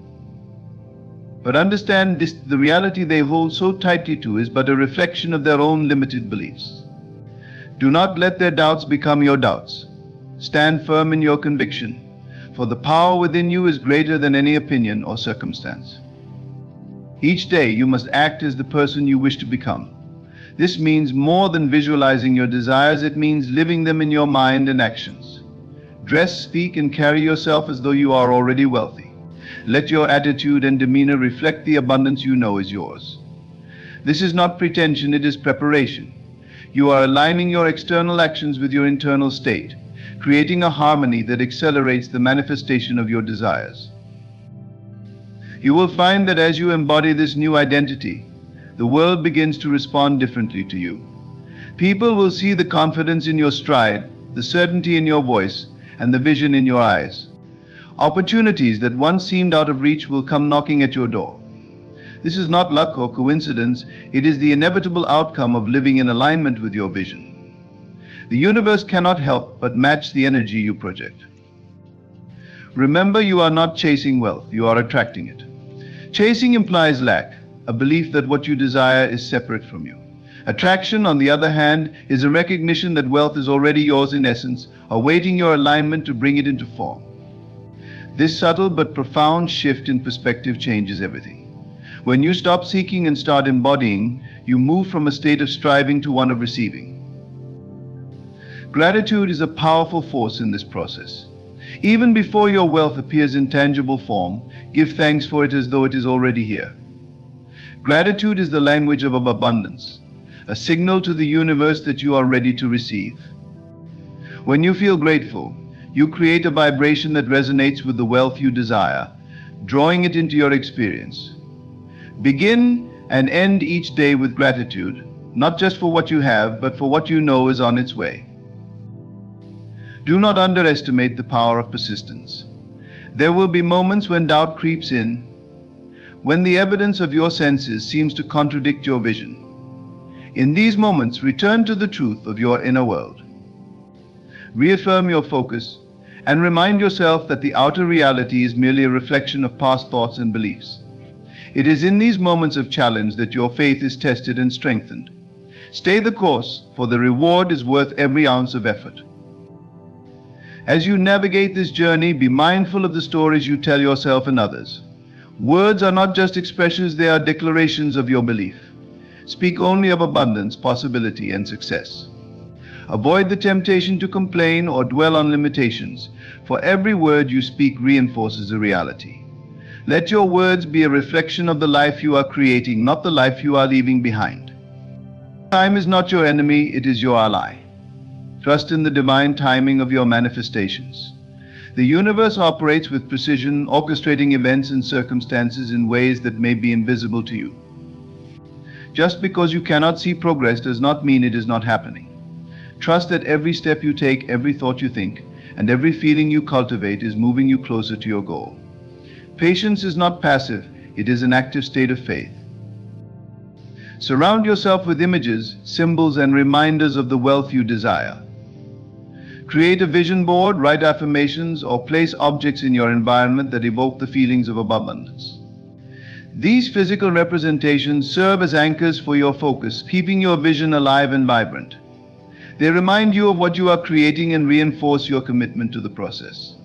But understand this, the reality they hold so tightly to is but a reflection of their own limited beliefs. Do not let their doubts become your doubts. Stand firm in your conviction, for the power within you is greater than any opinion or circumstance. Each day you must act as the person you wish to become. This means more than visualizing your desires, it means living them in your mind and actions. Dress, speak, and carry yourself as though you are already wealthy. Let your attitude and demeanor reflect the abundance you know is yours. This is not pretension, it is preparation. You are aligning your external actions with your internal state, creating a harmony that accelerates the manifestation of your desires. You will find that as you embody this new identity, the world begins to respond differently to you. People will see the confidence in your stride, the certainty in your voice, and the vision in your eyes. Opportunities that once seemed out of reach will come knocking at your door. This is not luck or coincidence, it is the inevitable outcome of living in alignment with your vision. The universe cannot help but match the energy you project. Remember, you are not chasing wealth, you are attracting it. Chasing implies lack, a belief that what you desire is separate from you. Attraction, on the other hand, is a recognition that wealth is already yours in essence, awaiting your alignment to bring it into form. This subtle but profound shift in perspective changes everything. When you stop seeking and start embodying, you move from a state of striving to one of receiving. Gratitude is a powerful force in this process. Even before your wealth appears in tangible form, give thanks for it as though it is already here. Gratitude is the language of abundance, a signal to the universe that you are ready to receive. When you feel grateful, you create a vibration that resonates with the wealth you desire, drawing it into your experience. Begin and end each day with gratitude, not just for what you have, but for what you know is on its way. Do not underestimate the power of persistence. There will be moments when doubt creeps in, when the evidence of your senses seems to contradict your vision. In these moments, return to the truth of your inner world. Reaffirm your focus and remind yourself that the outer reality is merely a reflection of past thoughts and beliefs. It is in these moments of challenge that your faith is tested and strengthened. Stay the course, for the reward is worth every ounce of effort. As you navigate this journey, be mindful of the stories you tell yourself and others. Words are not just expressions, they are declarations of your belief. Speak only of abundance, possibility, and success. Avoid the temptation to complain or dwell on limitations, for every word you speak reinforces a reality. Let your words be a reflection of the life you are creating, not the life you are leaving behind. Time is not your enemy, it is your ally. Trust in the divine timing of your manifestations. The universe operates with precision, orchestrating events and circumstances in ways that may be invisible to you. Just because you cannot see progress does not mean it is not happening. Trust that every step you take, every thought you think, and every feeling you cultivate is moving you closer to your goal. Patience is not passive, it is an active state of faith. Surround yourself with images, symbols, and reminders of the wealth you desire. Create a vision board, write affirmations, or place objects in your environment that evoke the feelings of abundance. These physical representations serve as anchors for your focus, keeping your vision alive and vibrant. They remind you of what you are creating and reinforce your commitment to the process.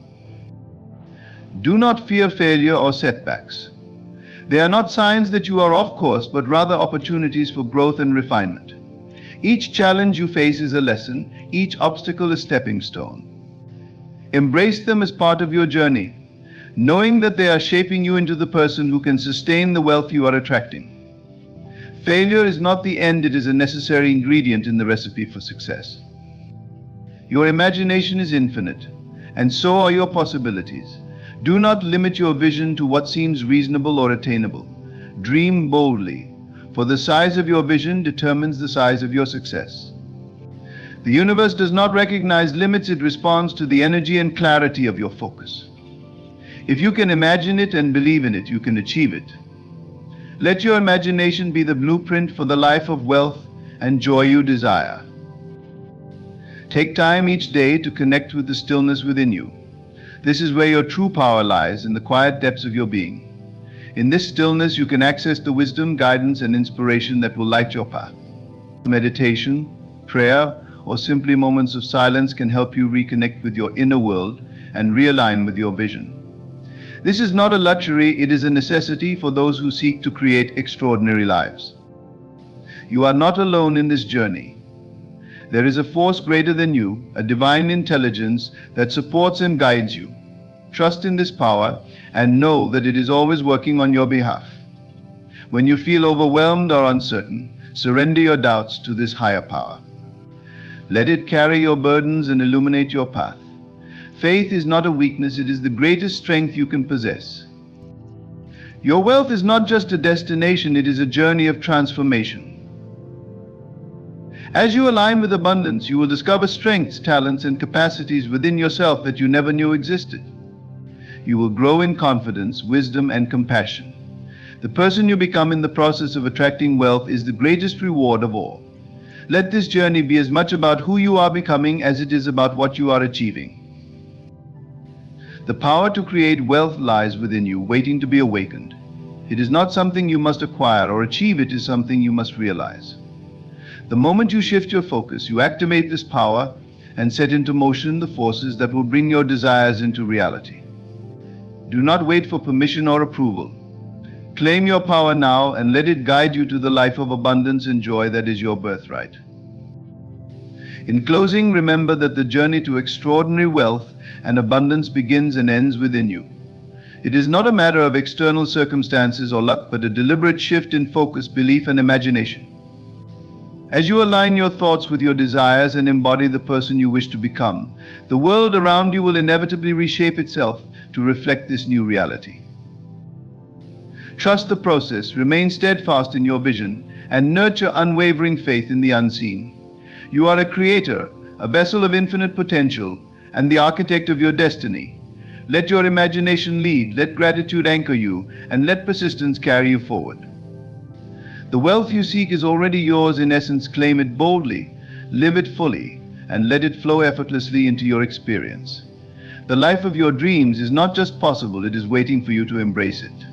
Do not fear failure or setbacks. They are not signs that you are off course, but rather opportunities for growth and refinement. Each challenge you face is a lesson, each obstacle a stepping stone. Embrace them as part of your journey, knowing that they are shaping you into the person who can sustain the wealth you are attracting. Failure is not the end, it is a necessary ingredient in the recipe for success. Your imagination is infinite, and so are your possibilities. Do not limit your vision to what seems reasonable or attainable. Dream boldly, for the size of your vision determines the size of your success. The universe does not recognize limits, it responds to the energy and clarity of your focus. If you can imagine it and believe in it, you can achieve it. Let your imagination be the blueprint for the life of wealth and joy you desire. Take time each day to connect with the stillness within you. This is where your true power lies, in the quiet depths of your being. In this stillness, you can access the wisdom, guidance, and inspiration that will light your path. Meditation, prayer, or simply moments of silence can help you reconnect with your inner world and realign with your vision. This is not a luxury, it is a necessity for those who seek to create extraordinary lives. You are not alone in this journey. There is a force greater than you, a divine intelligence that supports and guides you. Trust in this power and know that it is always working on your behalf. When you feel overwhelmed or uncertain, surrender your doubts to this higher power. Let it carry your burdens and illuminate your path. Faith is not a weakness, it is the greatest strength you can possess. Your wealth is not just a destination, it is a journey of transformation. As you align with abundance, you will discover strengths, talents, and capacities within yourself that you never knew existed. You will grow in confidence, wisdom, and compassion. The person you become in the process of attracting wealth is the greatest reward of all. Let this journey be as much about who you are becoming as it is about what you are achieving. The power to create wealth lies within you, waiting to be awakened. It is not something you must acquire or achieve, it is something you must realize. The moment you shift your focus, you activate this power and set into motion the forces that will bring your desires into reality. Do not wait for permission or approval. Claim your power now and let it guide you to the life of abundance and joy that is your birthright. In closing, remember that the journey to extraordinary wealth and abundance begins and ends within you. It is not a matter of external circumstances or luck, but a deliberate shift in focus, belief, and imagination. As you align your thoughts with your desires and embody the person you wish to become, the world around you will inevitably reshape itself to reflect this new reality. Trust the process, remain steadfast in your vision, and nurture unwavering faith in the unseen. You are a creator, a vessel of infinite potential, and the architect of your destiny. Let your imagination lead, let gratitude anchor you, and let persistence carry you forward. The wealth you seek is already yours in essence. Claim it boldly, live it fully, and let it flow effortlessly into your experience. The life of your dreams is not just possible, it is waiting for you to embrace it.